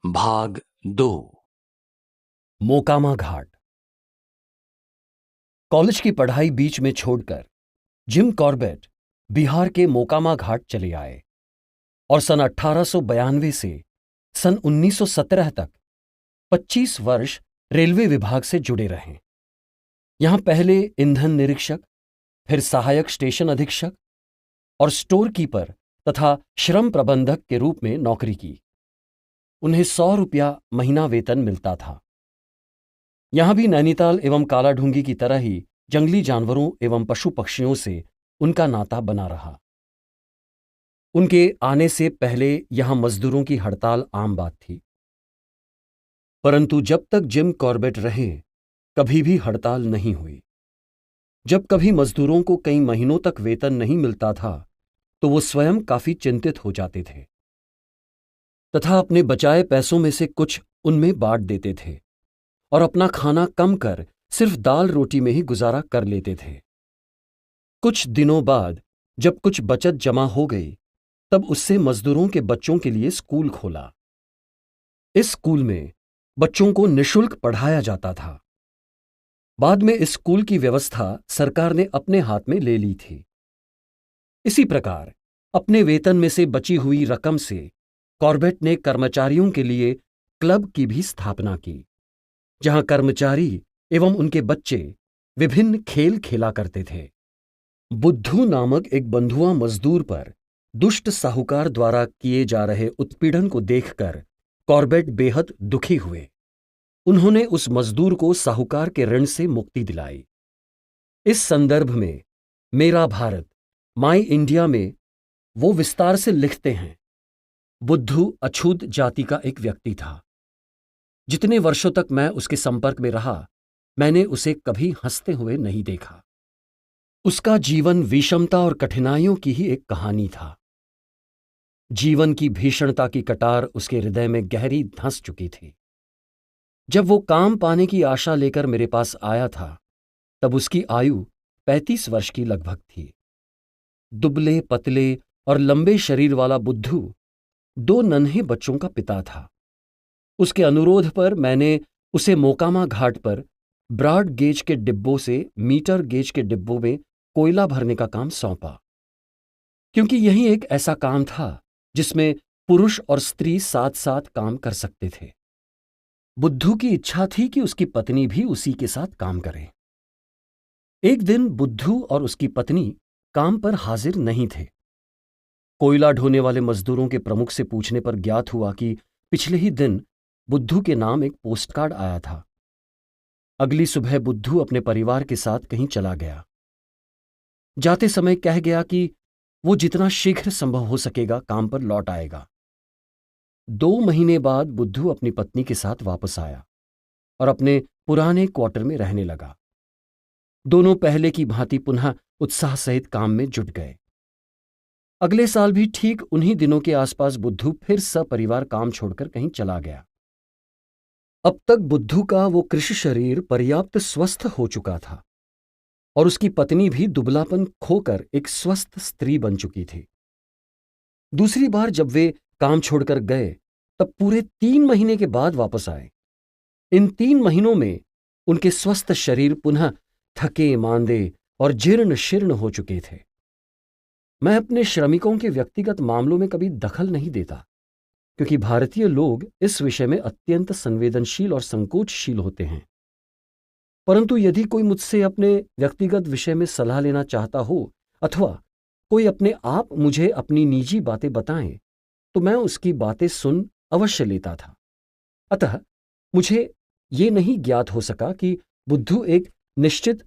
भाग 2। मोकामा घाट। कॉलेज की पढ़ाई बीच में छोड़कर जिम कॉर्बेट बिहार के मोकामा घाट चले आए और सन 1892 से सन 1917 तक 25 वर्ष रेलवे विभाग से जुड़े रहे। यहां पहले ईंधन निरीक्षक, फिर सहायक स्टेशन अधीक्षक और स्टोर कीपर तथा श्रम प्रबंधक के रूप में नौकरी की। उन्हें 100 रुपया महीना वेतन मिलता था। यहां भी नैनीताल एवं कालाढूंगी की तरह ही जंगली जानवरों एवं पशु पक्षियों से उनका नाता बना रहा। उनके आने से पहले यहां मजदूरों की हड़ताल आम बात थी, परंतु जब तक जिम कॉर्बेट रहे कभी भी हड़ताल नहीं हुई। जब कभी मजदूरों को कई महीनों तक वेतन नहीं मिलता था तो वो स्वयं काफी चिंतित हो जाते थे तथा अपने बचाए पैसों में से कुछ उनमें बांट देते थे और अपना खाना कम कर सिर्फ दाल रोटी में ही गुजारा कर लेते थे। कुछ दिनों बाद जब कुछ बचत जमा हो गई तब उससे मजदूरों के बच्चों के लिए स्कूल खोला। इस स्कूल में बच्चों को निःशुल्क पढ़ाया जाता था। बाद में इस स्कूल की व्यवस्था सरकार ने अपने हाथ में ले ली थी। इसी प्रकार अपने वेतन में से बची हुई रकम से कॉर्बेट ने कर्मचारियों के लिए क्लब की भी स्थापना की, जहां कर्मचारी एवं उनके बच्चे विभिन्न खेल खेला करते थे। बुद्धू नामक एक बंधुआ मजदूर पर दुष्ट साहूकार द्वारा किए जा रहे उत्पीड़न को देखकर कॉर्बेट बेहद दुखी हुए। उन्होंने उस मजदूर को साहूकार के ऋण से मुक्ति दिलाई। इस संदर्भ में मेरा भारत, माई इंडिया में वो विस्तार से लिखते हैं, बुद्धू अछूत जाति का एक व्यक्ति था। जितने वर्षों तक मैं उसके संपर्क में रहा मैंने उसे कभी हंसते हुए नहीं देखा। उसका जीवन विषमता और कठिनाइयों की ही एक कहानी था। जीवन की भीषणता की कटार उसके हृदय में गहरी धंस चुकी थी। जब वो काम पाने की आशा लेकर मेरे पास आया था तब उसकी आयु 35 वर्ष की लगभग थी। दुबले पतले और लंबे शरीर वाला बुद्धू 2 नन्हे बच्चों का पिता था। उसके अनुरोध पर मैंने उसे मोकामा घाट पर ब्रॉड गेज के डिब्बों से मीटर गेज के डिब्बों में कोयला भरने का काम सौंपा, क्योंकि यही एक ऐसा काम था जिसमें पुरुष और स्त्री साथ साथ काम कर सकते थे। बुद्धू की इच्छा थी कि उसकी पत्नी भी उसी के साथ काम करे। एक दिन बुद्धू और उसकी पत्नी काम पर हाजिर नहीं थे। कोयला ढोने वाले मजदूरों के प्रमुख से पूछने पर ज्ञात हुआ कि पिछले ही दिन बुद्धू के नाम एक पोस्टकार्ड आया था। अगली सुबह बुद्धू अपने परिवार के साथ कहीं चला गया। जाते समय कह गया कि वो जितना शीघ्र संभव हो सकेगा काम पर लौट आएगा। 2 महीने बाद बुद्धू अपनी पत्नी के साथ वापस आया और अपने पुराने क्वार्टर में रहने लगा। दोनों पहले की भांति पुनः उत्साह सहित काम में जुट गए। अगले साल भी ठीक उन्हीं दिनों के आसपास बुद्धू फिर सपरिवार काम छोड़कर कहीं चला गया। अब तक बुद्धू का वो कृश शरीर पर्याप्त स्वस्थ हो चुका था और उसकी पत्नी भी दुबलापन खोकर एक स्वस्थ स्त्री बन चुकी थी। दूसरी बार जब वे काम छोड़कर गए तब पूरे 3 महीने के बाद वापस आए। इन 3 महीनों में उनके स्वस्थ शरीर पुनः थके मांदे और जीर्ण शीर्ण हो चुके थे। मैं अपने श्रमिकों के व्यक्तिगत मामलों में कभी दखल नहीं देता, क्योंकि भारतीय लोग इस विषय में अत्यंत संवेदनशील और संकोचशील होते हैं। परंतु यदि कोई मुझसे अपने व्यक्तिगत विषय में सलाह लेना चाहता हो अथवा कोई अपने आप मुझे अपनी निजी बातें बताएं तो मैं उसकी बातें सुन अवश्य लेता था। अतः मुझे ये नहीं ज्ञात हो सका कि बुद्धू एक निश्चित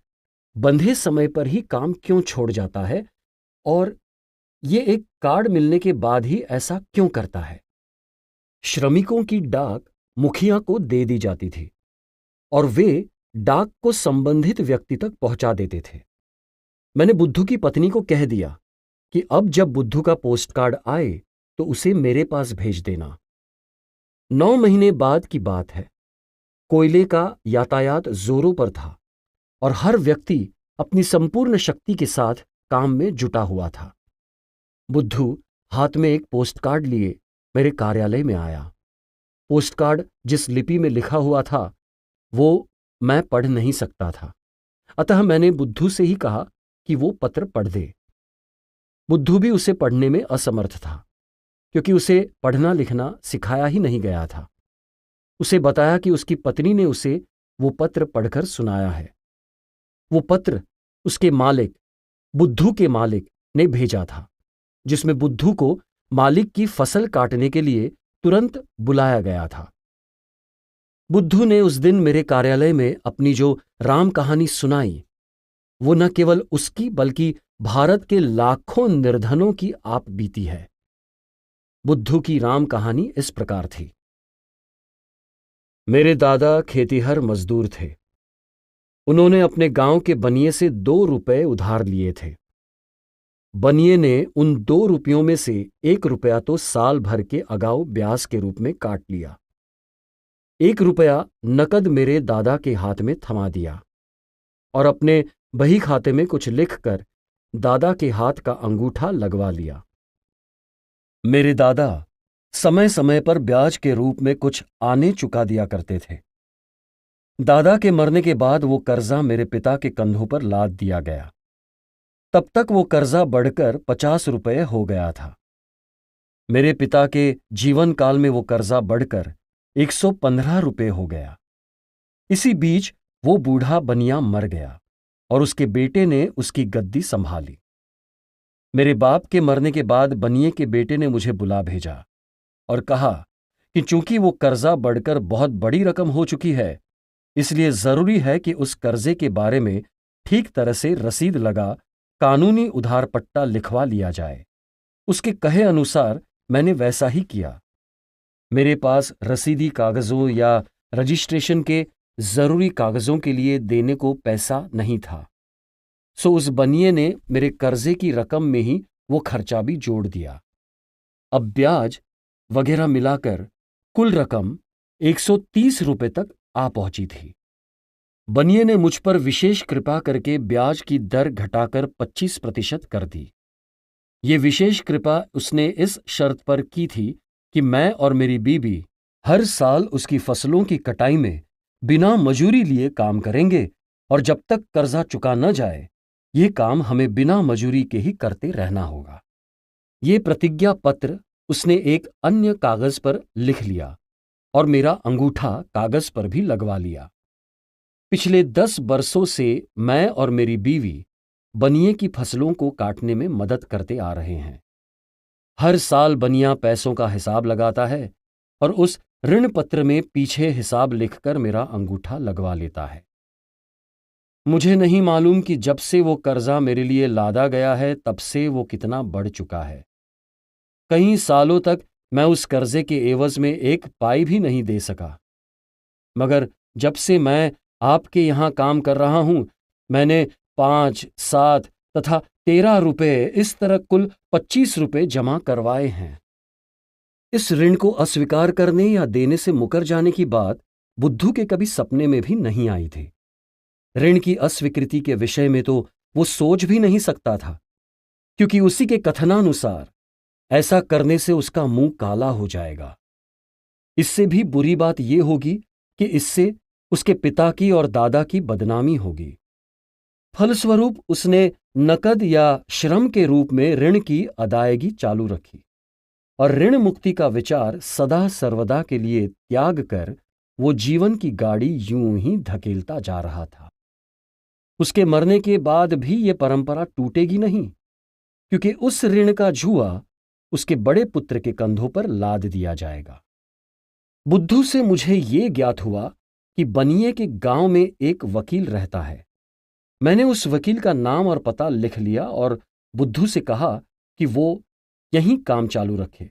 बंधे समय पर ही काम क्यों छोड़ जाता है और ये एक कार्ड मिलने के बाद ही ऐसा क्यों करता है। श्रमिकों की डाक मुखिया को दे दी जाती थी और वे डाक को संबंधित व्यक्ति तक पहुंचा देते थे। मैंने बुद्धू की पत्नी को कह दिया कि अब जब बुद्धू का पोस्ट कार्ड आए तो उसे मेरे पास भेज देना। 9 महीने बाद की बात है। कोयले का यातायात जोरों पर था और हर व्यक्ति अपनी संपूर्ण शक्ति के साथ काम में जुटा हुआ था। बुद्धू हाथ में एक पोस्ट कार्ड लिए मेरे कार्यालय में आया। पोस्टकार्ड जिस लिपि में लिखा हुआ था वो मैं पढ़ नहीं सकता था, अतः मैंने बुद्धू से ही कहा कि वो पत्र पढ़ दे। बुद्धू भी उसे पढ़ने में असमर्थ था, क्योंकि उसे पढ़ना लिखना सिखाया ही नहीं गया था। उसे बताया कि उसकी पत्नी ने उसे वो पत्र पढ़कर सुनाया है। वो पत्र उसके मालिक, बुद्धू के मालिक ने भेजा था, जिसमें बुद्धू को मालिक की फसल काटने के लिए तुरंत बुलाया गया था। बुद्धू ने उस दिन मेरे कार्यालय में अपनी जो राम कहानी सुनाई, वो न केवल उसकी बल्कि भारत के लाखों निर्धनों की आप बीती है। बुद्धू की राम कहानी इस प्रकार थी। मेरे दादा खेतीहर मजदूर थे। उन्होंने अपने गांव के बनिए से 2 रुपए उधार लिए थे। बनिए ने उन 2 रुपयों में से 1 रुपया तो साल भर के अगाऊ ब्याज के रूप में काट लिया। 1 रुपया नकद मेरे दादा के हाथ में थमा दिया और अपने बही खाते में कुछ लिखकर दादा के हाथ का अंगूठा लगवा लिया। मेरे दादा समय समय पर ब्याज के रूप में कुछ आने चुका दिया करते थे। दादा के मरने के बाद वो कर्जा मेरे पिता के कंधों पर लाद दिया गया। तब तक वो कर्जा बढ़कर 50 रुपये हो गया था। मेरे पिता के जीवन काल में वो कर्जा बढ़कर 115 रुपये हो गया। इसी बीच वो बूढ़ा बनिया मर गया और उसके बेटे ने उसकी गद्दी संभाली। मेरे बाप के मरने के बाद बनिए के बेटे ने मुझे बुला भेजा और कहा कि चूंकि वो कर्जा बढ़कर बहुत बड़ी रकम हो चुकी है, इसलिए जरूरी है कि उस कर्जे के बारे में ठीक तरह से रसीद लगा कानूनी उधार पट्टा लिखवा लिया जाए। उसके कहे अनुसार मैंने वैसा ही किया। मेरे पास रसीदी कागजों या रजिस्ट्रेशन के जरूरी कागजों के लिए देने को पैसा नहीं था, सो उस बनिए ने मेरे कर्जे की रकम में ही वो खर्चा भी जोड़ दिया। अब ब्याज वगैरह मिलाकर कुल रकम 130 रुपए तक आ पहुंची थी। बनिए ने मुझ पर विशेष कृपा करके ब्याज की दर घटाकर 25% कर दी। ये विशेष कृपा उसने इस शर्त पर की थी कि मैं और मेरी बीबी हर साल उसकी फसलों की कटाई में बिना मजूरी लिए काम करेंगे और जब तक कर्जा चुका न जाए, ये काम हमें बिना मजूरी के ही करते रहना होगा। ये प्रतिज्ञा पत्र उसने एक अन्य कागज पर लिख लिया और मेरा अंगूठा कागज पर भी लगवा लिया। पिछले 10 बरसों से मैं और मेरी बीवी बनिए की फसलों को काटने में मदद करते आ रहे हैं। हर साल बनिया पैसों का हिसाब लगाता है और उस ऋण पत्र में पीछे हिसाब लिखकर मेरा अंगूठा लगवा लेता है। मुझे नहीं मालूम कि जब से वो कर्जा मेरे लिए लादा गया है तब से वो कितना बढ़ चुका है। कई सालों तक मैं उस कर्जे के एवज में 1 पाई भी नहीं दे सका, मगर जब से मैं आपके यहां काम कर रहा हूं, मैंने 5, 7 तथा 13 रुपए, इस तरह कुल 25 रुपए जमा करवाए हैं। इस ऋण को अस्वीकार करने या देने से मुकर जाने की बात बुद्धू के कभी सपने में भी नहीं आई थी। ऋण की अस्वीकृति के विषय में तो वो सोच भी नहीं सकता था, क्योंकि उसी के कथनानुसार ऐसा करने से उसका मुंह काला हो जाएगा। इससे भी बुरी बात यह होगी कि इससे उसके पिता की और दादा की बदनामी होगी। फलस्वरूप उसने नकद या श्रम के रूप में ऋण की अदायगी चालू रखी और ऋण मुक्ति का विचार सदा सर्वदा के लिए त्याग कर वो जीवन की गाड़ी यूं ही धकेलता जा रहा था। उसके मरने के बाद भी ये परंपरा टूटेगी नहीं, क्योंकि उस ऋण का जुआ उसके बड़े पुत्र के कंधों पर लाद दिया जाएगा। बुद्धू से मुझे ये ज्ञात हुआ कि बनिए के गांव में एक वकील रहता है। मैंने उस वकील का नाम और पता लिख लिया और बुद्धू से कहा कि वो यहीं काम चालू रखे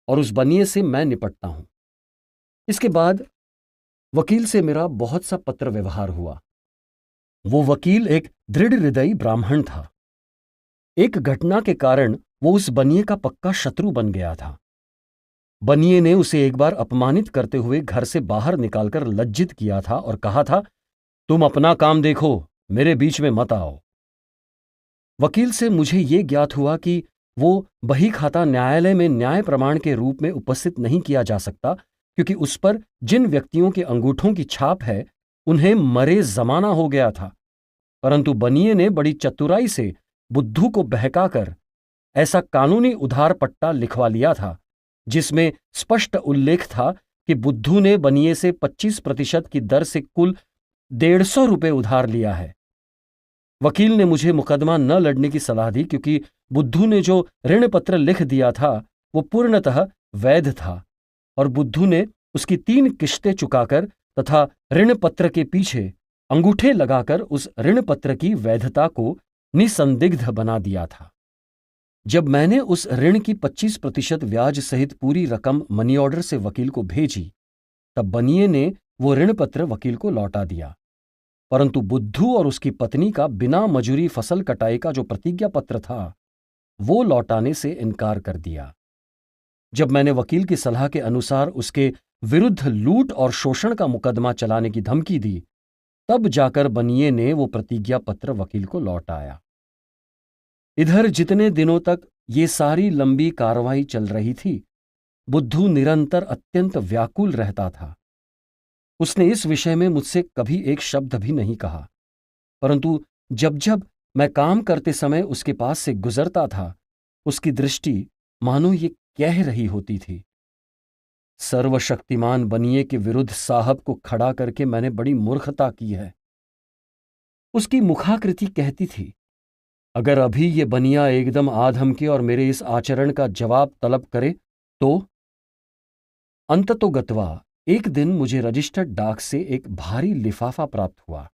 और उस बनिए से मैं निपटता हूं। इसके बाद वकील से मेरा बहुत सा पत्र व्यवहार हुआ। वो वकील एक दृढ़ हृदयी ब्राह्मण था। एक घटना के कारण वो उस बनिए का पक्का शत्रु बन गया था। बनिए ने उसे एक बार अपमानित करते हुए घर से बाहर निकालकर लज्जित किया था और कहा था, तुम अपना काम देखो, मेरे बीच में मत आओ। वकील से मुझे ये ज्ञात हुआ कि वो बही खाता न्यायालय में न्याय प्रमाण के रूप में उपस्थित नहीं किया जा सकता, क्योंकि उस पर जिन व्यक्तियों के अंगूठों की छाप है उन्हें मरे जमाना हो गया था। परंतु बनिए ने बड़ी चतुराई से बुद्धू को बहकाकर ऐसा कानूनी उधार पट्टा लिखवा लिया था जिसमें स्पष्ट उल्लेख था कि बुद्धू ने बनिए से 25% की दर से कुल 150 रुपये उधार लिया है। वकील ने मुझे मुकदमा न लड़ने की सलाह दी क्योंकि बुद्धू ने जो ऋण पत्र लिख दिया था वो पूर्णतः वैध था और बुद्धू ने उसकी 3 किश्तें चुकाकर तथा ऋण पत्र के पीछे अंगूठे लगाकर उस ऋण पत्र की वैधता को निसंदिग्ध बना दिया था। जब मैंने उस ऋण की 25% ब्याज सहित पूरी रकम मनी ऑर्डर से वकील को भेजी तब बनिए ने वो ऋण पत्र वकील को लौटा दिया, परंतु बुद्धू और उसकी पत्नी का बिना मजूरी फसल कटाई का जो प्रतिज्ञा पत्र था वो लौटाने से इनकार कर दिया। जब मैंने वकील की सलाह के अनुसार उसके विरुद्ध लूट और शोषण का मुकदमा चलाने की धमकी दी तब जाकर बनिए ने वो प्रतिज्ञा पत्र वकील को लौटाया। इधर जितने दिनों तक ये सारी लंबी कार्रवाई चल रही थी बुद्धू निरंतर अत्यंत व्याकुल रहता था। उसने इस विषय में मुझसे कभी एक शब्द भी नहीं कहा, परंतु जब जब मैं काम करते समय उसके पास से गुजरता था उसकी दृष्टि मानो ये कह रही होती थी, सर्वशक्तिमान बनिए के विरुद्ध साहब को खड़ा करके मैंने बड़ी मूर्खता की है। उसकी मुखाकृति कहती थी, अगर अभी ये बनिया एकदम आधमके और मेरे इस आचरण का जवाब तलब करे तो। अंततोगत्वा एक दिन मुझे रजिस्टर्ड डाक से एक भारी लिफाफा प्राप्त हुआ।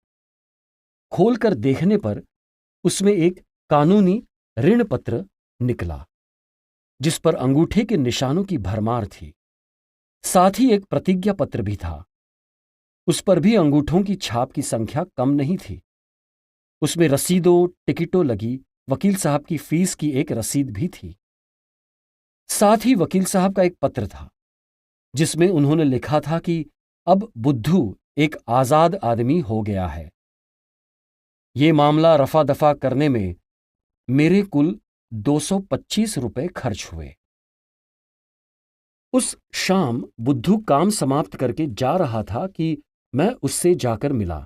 खोलकर देखने पर उसमें एक कानूनी ऋण पत्र निकला जिस पर अंगूठे के निशानों की भरमार थी। साथ ही एक प्रतिज्ञा पत्र भी था। उस पर भी अंगूठों की छाप की संख्या कम नहीं थी। उसमें रसीदों टिकटों लगी वकील साहब की फीस की एक रसीद भी थी। साथ ही वकील साहब का एक पत्र था जिसमें उन्होंने लिखा था कि अब बुद्धू एक आजाद आदमी हो गया है। ये मामला रफा दफा करने में मेरे कुल 225 रुपए खर्च हुए। उस शाम बुद्धू काम समाप्त करके जा रहा था कि मैं उससे जाकर मिला।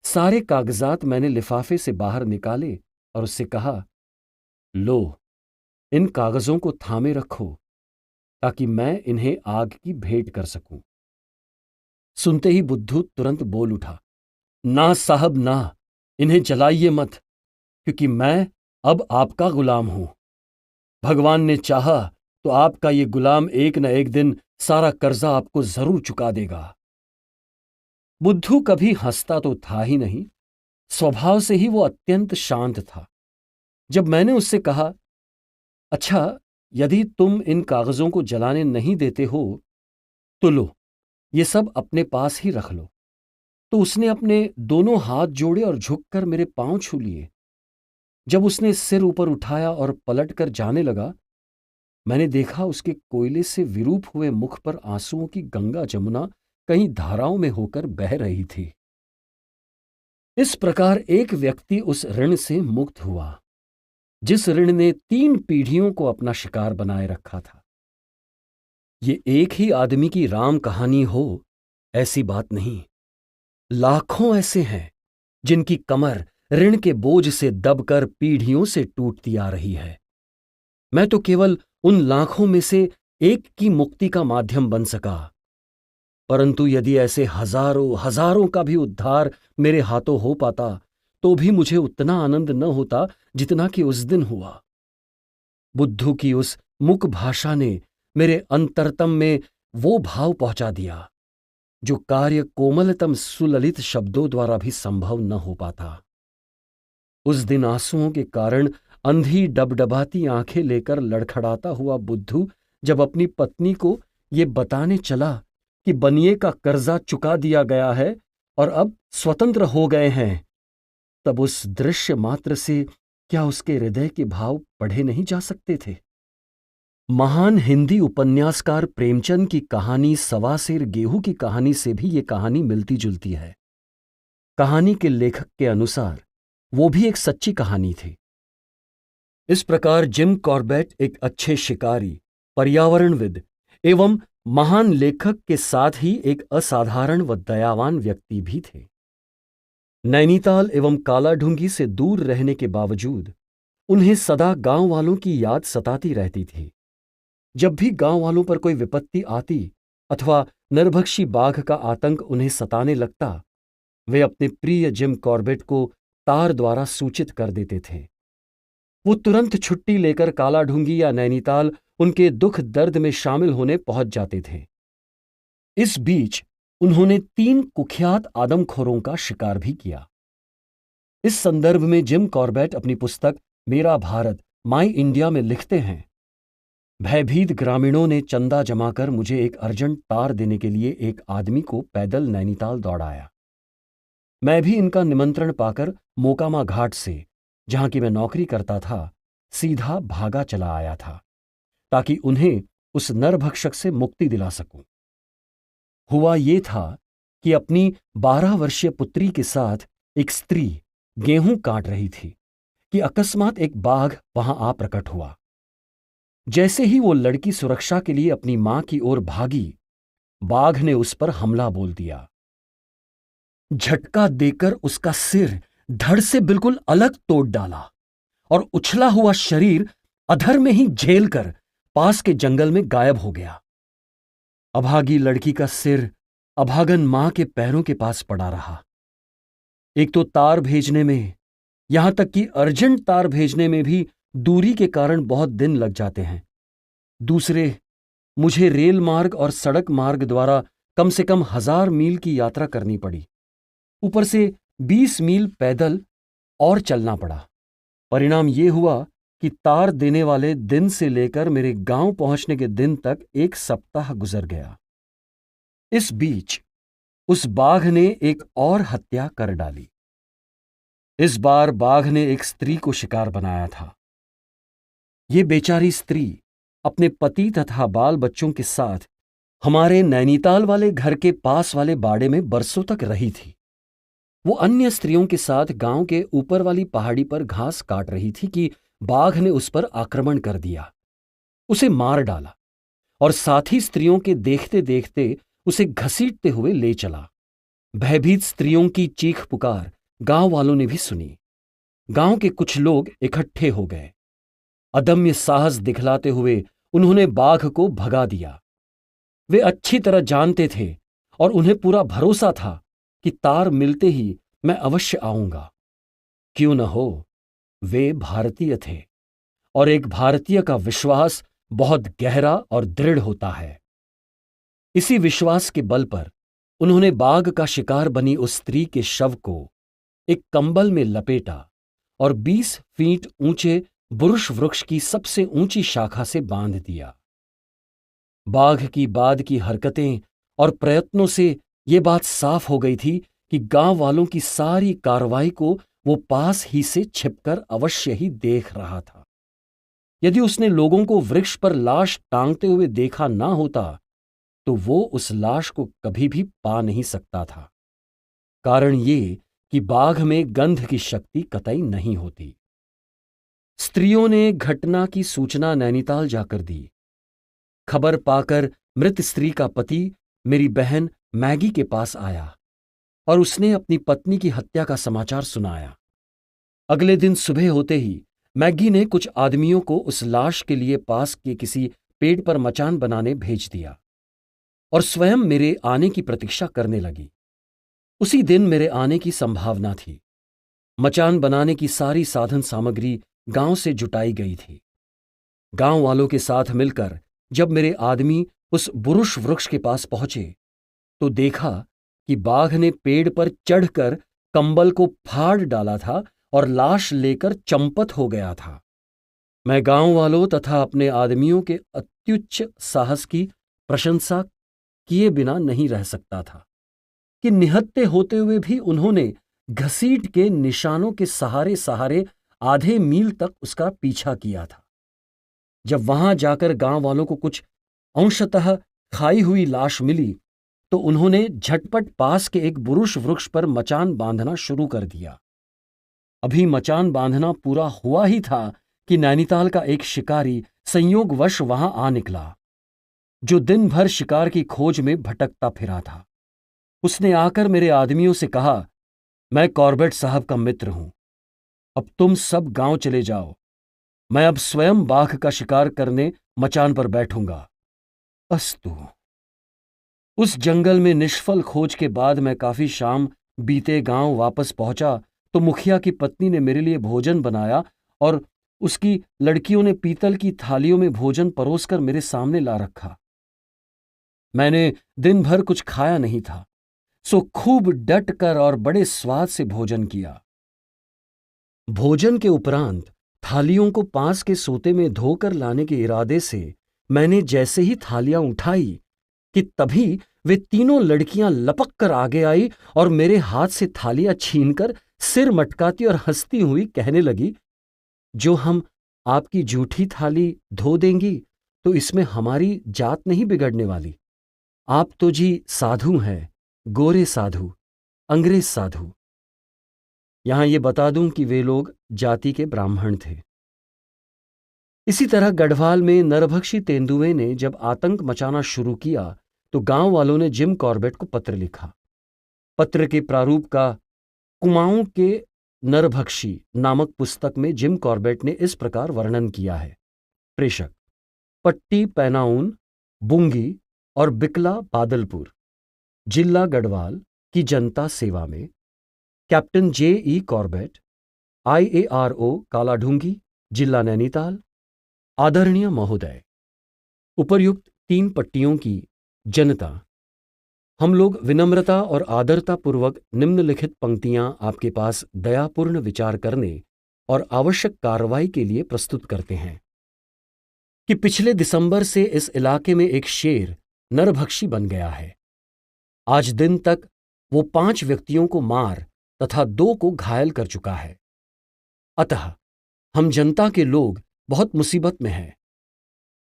सारे कागजात मैंने लिफाफे से बाहर निकाले और उससे कहा, लो, इन कागजों को थामे रखो ताकि मैं इन्हें आग की भेंट कर सकूं। सुनते ही बुद्धू तुरंत बोल उठा, ना साहब ना, इन्हें जलाइए मत, क्योंकि मैं अब आपका गुलाम हूं। भगवान ने चाहा तो आपका ये गुलाम एक न एक दिन सारा कर्जा आपको जरूर चुका देगा। बुद्धू कभी हंसता तो था ही नहीं, स्वभाव से ही वो अत्यंत शांत था। जब मैंने उससे कहा, अच्छा, यदि तुम इन कागजों को जलाने नहीं देते हो तो लो, ये सब अपने पास ही रख लो, तो उसने अपने दोनों हाथ जोड़े और झुककर मेरे पांव छू लिए। जब उसने सिर ऊपर उठाया और पलटकर जाने लगा, मैंने देखा उसके कोयले से विरूप हुए मुख पर आंसुओं की गंगा जमुना कई धाराओं में होकर बह रही थी। इस प्रकार एक व्यक्ति उस ऋण से मुक्त हुआ जिस ऋण ने 3 पीढ़ियों को अपना शिकार बनाए रखा था। ये एक ही आदमी की राम कहानी हो ऐसी बात नहीं। लाखों ऐसे हैं जिनकी कमर ऋण के बोझ से दबकर पीढ़ियों से टूटती आ रही है। मैं तो केवल उन लाखों में से एक की मुक्ति का माध्यम बन सका, परंतु यदि ऐसे हजारों हजारों का भी उद्धार मेरे हाथों हो पाता तो भी मुझे उतना आनंद न होता जितना कि उस दिन हुआ। बुद्धू की उस मुक भाषा ने मेरे अंतरतम में वो भाव पहुंचा दिया जो कार्य कोमलतम सुललित शब्दों द्वारा भी संभव न हो पाता। उस दिन आंसुओं के कारण अंधी डबडबाती आंखें लेकर लड़खड़ाता हुआ बुद्धू जब अपनी पत्नी को ये बताने चला कि बनिए का कर्जा चुका दिया गया है और अब स्वतंत्र हो गए हैं, तब उस दृश्य मात्र से क्या उसके हृदय के भाव पढ़े नहीं जा सकते थे। महान हिंदी उपन्यासकार प्रेमचंद की कहानी सवा सेर गेहूं की कहानी से भी ये कहानी मिलती जुलती है। कहानी के लेखक के अनुसार वो भी एक सच्ची कहानी थी। इस प्रकार जिम कॉर्बेट एक अच्छे शिकारी, पर्यावरणविद एवं महान लेखक के साथ ही एक असाधारण व दयावान व्यक्ति भी थे। नैनीताल एवं कालाढूंगी से दूर रहने के बावजूद उन्हें सदा गांव वालों की याद सताती रहती थी। जब भी गांव वालों पर कोई विपत्ति आती अथवा नरभक्षी बाघ का आतंक उन्हें सताने लगता, वे अपने प्रिय जिम कॉर्बेट को तार द्वारा सूचित कर देते थे। वो तुरंत छुट्टी लेकर कालाढूंगी या नैनीताल उनके दुख दर्द में शामिल होने पहुंच जाते थे। इस बीच उन्होंने 3 कुख्यात आदमखोरों का शिकार भी किया। इस संदर्भ में जिम कॉर्बेट अपनी पुस्तक मेरा भारत माई इंडिया में लिखते हैं, भयभीत ग्रामीणों ने चंदा जमाकर मुझे एक अर्जेंट तार देने के लिए एक आदमी को पैदल नैनीताल दौड़ाया। मैं भी इनका निमंत्रण पाकर मोकामा घाट से, जहां की मैं नौकरी करता था, सीधा भागा चला आया था ताकि उन्हें उस नरभक्षक से मुक्ति दिला सकूं। हुआ ये था कि अपनी 12 वर्षीय पुत्री के साथ एक स्त्री गेहूं काट रही थी कि अकस्मात एक बाघ वहां आ प्रकट हुआ। जैसे ही वो लड़की सुरक्षा के लिए अपनी मां की ओर भागी, बाघ ने उस पर हमला बोल दिया। झटका देकर उसका सिर धड़ से बिल्कुल अलग तोड़ डाला और उछला हुआ शरीर अधर में ही झेलकर पास के जंगल में गायब हो गया। अभागी लड़की का सिर अभागन मां के पैरों के पास पड़ा रहा। एक तो तार भेजने में, यहां तक कि अर्जेंट तार भेजने में भी दूरी के कारण बहुत दिन लग जाते हैं। दूसरे, मुझे रेल मार्ग और सड़क मार्ग द्वारा कम से कम 1000 मील की यात्रा करनी पड़ी। ऊपर से 20 मील पैदल और चलना पड़ा। परिणाम यह हुआ कि तार देने वाले दिन से लेकर मेरे गांव पहुंचने के दिन तक 1 सप्ताह गुजर गया। इस बीच उस बाघ ने एक और हत्या कर डाली। इस बार बाघ ने एक स्त्री को शिकार बनाया था। ये बेचारी स्त्री अपने पति तथा बाल बच्चों के साथ हमारे नैनीताल वाले घर के पास वाले बाड़े में बरसों तक रही थी। वो अन्य स्त्रियों के साथ गांव के ऊपर वाली पहाड़ी पर घास काट रही थी कि बाघ ने उस पर आक्रमण कर दिया, उसे मार डाला और साथ ही स्त्रियों के देखते देखते उसे घसीटते हुए ले चला। भयभीत स्त्रियों की चीख पुकार गांव वालों ने भी सुनी। गांव के कुछ लोग इकट्ठे हो गए। अदम्य साहस दिखलाते हुए उन्होंने बाघ को भगा दिया। वे अच्छी तरह जानते थे और उन्हें पूरा भरोसा था कि तार मिलते ही मैं अवश्य आऊंगा। क्यों न हो, वे भारतीय थे और एक भारतीय का विश्वास बहुत गहरा और दृढ़ होता है। इसी विश्वास के बल पर उन्होंने बाघ का शिकार बनी उस स्त्री के शव को एक कंबल में लपेटा और 20 फीट ऊंचे बुरुश वृक्ष की सबसे ऊंची शाखा से बांध दिया। बाघ की बाद की हरकतें और प्रयत्नों से ये बात साफ हो गई थी कि गांव वालों की सारी कार्रवाई को वो पास ही से छिपकर अवश्य ही देख रहा था। यदि उसने लोगों को वृक्ष पर लाश टांगते हुए देखा ना होता तो वो उस लाश को कभी भी पा नहीं सकता था। कारण ये कि बाघ में गंध की शक्ति कतई नहीं होती। स्त्रियों ने घटना की सूचना नैनीताल जाकर दी। खबर पाकर मृत स्त्री का पति मेरी बहन मैगी के पास आया और उसने अपनी पत्नी की हत्या का समाचार सुनाया। अगले दिन सुबह होते ही मैगी ने कुछ आदमियों को उस लाश के लिए पास के किसी पेड़ पर मचान बनाने भेज दिया और स्वयं मेरे आने की प्रतीक्षा करने लगी। उसी दिन मेरे आने की संभावना थी। मचान बनाने की सारी साधन सामग्री गांव से जुटाई गई थी। गांव वालों के साथ मिलकर जब मेरे आदमी उस बुरुश वृक्ष के पास पहुंचे तो देखा कि बाघ ने पेड़ पर चढ़कर कंबल को फाड़ डाला था और लाश लेकर चंपत हो गया था। मैं गांव वालों तथा अपने आदमियों के अत्युच्च साहस की प्रशंसा किए बिना नहीं रह सकता था कि निहत्थे होते हुए भी उन्होंने घसीट के निशानों के सहारे सहारे आधे मील तक उसका पीछा किया था। जब वहां जाकर गांव वालों को कुछ अंशतः खाई हुई लाश मिली तो उन्होंने झटपट पास के एक बुरुश वृक्ष पर मचान बांधना शुरू कर दिया। अभी मचान बांधना पूरा हुआ ही था कि नैनीताल का एक शिकारी संयोगवश वहां आ निकला। जो दिन भर शिकार की खोज में भटकता फिरा था। उसने आकर मेरे आदमियों से कहा, मैं कॉर्बेट साहब का मित्र हूं, अब तुम सब गांव चले जाओ, मैं अब स्वयं बाघ का शिकार करने मचान पर बैठूंगा। अस्तु। उस जंगल में निष्फल खोज के बाद मैं काफी शाम बीते गांव वापस पहुंचा तो मुखिया की पत्नी ने मेरे लिए भोजन बनाया और उसकी लड़कियों ने पीतल की थालियों में भोजन परोसकर मेरे सामने ला रखा। मैंने दिन भर कुछ खाया नहीं था, सो खूब डट कर और बड़े स्वाद से भोजन किया। भोजन के उपरांत थालियों को पास के सोते में धोकर लाने के इरादे से मैंने जैसे ही थालियां उठाई कि तभी वे तीनों लड़कियां लपक कर आगे आई और मेरे हाथ से थालियां छीनकर सिर मटकाती और हंसती हुई कहने लगी, जो हम आपकी जूठी थाली धो देंगी तो इसमें हमारी जात नहीं बिगड़ने वाली। आप तो जी साधु हैं, गोरे साधु, अंग्रेज साधु। यहां ये बता दूं कि वे लोग जाति के ब्राह्मण थे। इसी तरह गढ़वाल में नरभक्षी तेंदुए ने जब आतंक मचाना शुरू किया तो गांव वालों ने जिम कॉर्बेट को पत्र लिखा। पत्र के प्रारूप का कुमाऊं के नरभक्षी नामक पुस्तक में जिम कॉर्बेट ने इस प्रकार वर्णन किया है। प्रेषक पट्टी पैनाउन, बुंगी और बिकला बादलपुर, जिला गढ़वाल की जनता सेवा में captain J.E. Corbett, IARO Kaladhungi, जिला नैनीताल। आदरणीय महोदय, उपर्युक्त 3 पट्टियों की जनता, हम लोग विनम्रता और आदरता पूर्वक निम्नलिखित पंक्तियां आपके पास दयापूर्ण विचार करने और आवश्यक कार्रवाई के लिए प्रस्तुत करते हैं कि पिछले दिसंबर से इस इलाके में एक शेर नरभक्षी बन गया है। आज दिन तक वो 5 व्यक्तियों को मार तथा 2 को घायल कर चुका है। अतः हम जनता के लोग बहुत मुसीबत में हैं।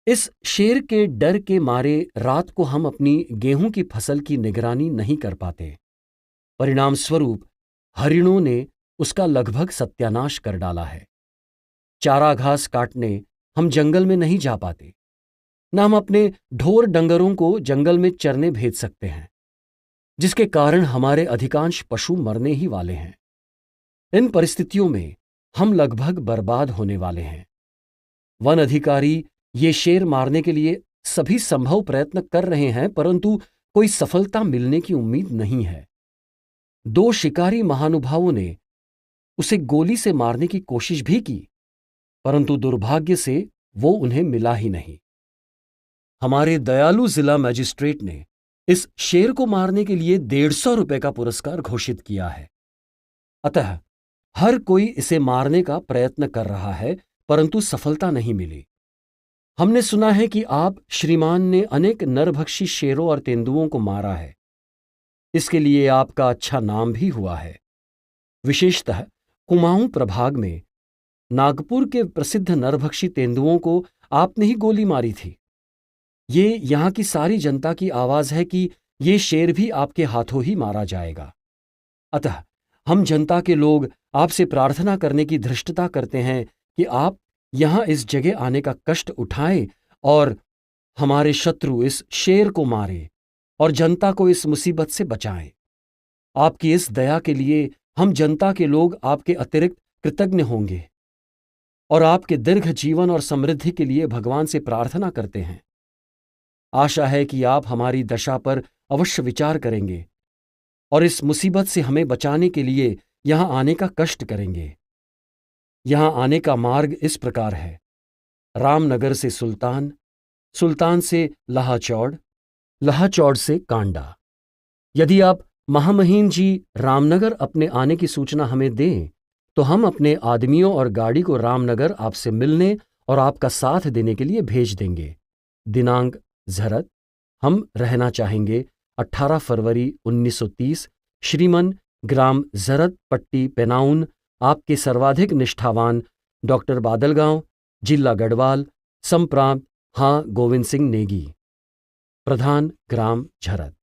इस शेर के डर के मारे रात को हम अपनी गेहूं की फसल की निगरानी नहीं कर पाते। परिणाम स्वरूप हरिणों ने उसका लगभग सत्यानाश कर डाला है। चारा घास काटने हम जंगल में नहीं जा पाते, न हम अपने ढोर डंगरों को जंगल में चरने भेज सकते हैं, जिसके कारण हमारे अधिकांश पशु मरने ही वाले हैं। इन परिस्थितियों में हम लगभग बर्बाद होने वाले हैं। वन अधिकारी ये शेर मारने के लिए सभी संभव प्रयत्न कर रहे हैं, परंतु कोई सफलता मिलने की उम्मीद नहीं है। 2 शिकारी महानुभावों ने उसे गोली से मारने की कोशिश भी की, परंतु दुर्भाग्य से वो उन्हें मिला ही नहीं। हमारे दयालु जिला मजिस्ट्रेट ने इस शेर को मारने के लिए 150 रुपए का पुरस्कार घोषित किया है। अतः हर कोई इसे मारने का प्रयत्न कर रहा है, परंतु सफलता नहीं मिली। हमने सुना है कि आप श्रीमान ने अनेक नरभक्षी शेरों और तेंदुओं को मारा है। इसके लिए आपका अच्छा नाम भी हुआ है। विशेषतः कुमाऊं प्रभाग में नागपुर के प्रसिद्ध नरभक्षी तेंदुओं को आपने ही गोली मारी थी। ये यहां की सारी जनता की आवाज है कि ये शेर भी आपके हाथों ही मारा जाएगा। अतः हम जनता के लोग आपसे प्रार्थना करने की धृष्टता करते हैं कि आप यहां इस जगह आने का कष्ट उठाएं और हमारे शत्रु इस शेर को मारें और जनता को इस मुसीबत से बचाएं। आपकी इस दया के लिए हम जनता के लोग आपके अतिरिक्त कृतज्ञ होंगे और आपके दीर्घ जीवन और समृद्धि के लिए भगवान से प्रार्थना करते हैं। आशा है कि आप हमारी दशा पर अवश्य विचार करेंगे और इस मुसीबत से हमें बचाने के लिए यहां आने का कष्ट करेंगे। यहां आने का मार्ग इस प्रकार है: रामनगर से सुल्तान, सुल्तान से लाहचौड़, लाहचौड़ से कांडा। यदि आप महामहिम जी रामनगर अपने आने की सूचना हमें दें तो हम अपने आदमियों और गाड़ी को रामनगर आपसे मिलने और आपका साथ देने के लिए भेज देंगे। दिनांक झरत, हम रहना चाहेंगे 18 फरवरी 1930, श्रीमन ग्राम झरत, पट्टी पेनाउन। आपके सर्वाधिक निष्ठावान डॉक्टर बादलगांव, जिला गढ़वाल। संप्रांत हाँ गोविंद सिंह नेगी, प्रधान ग्राम झरत।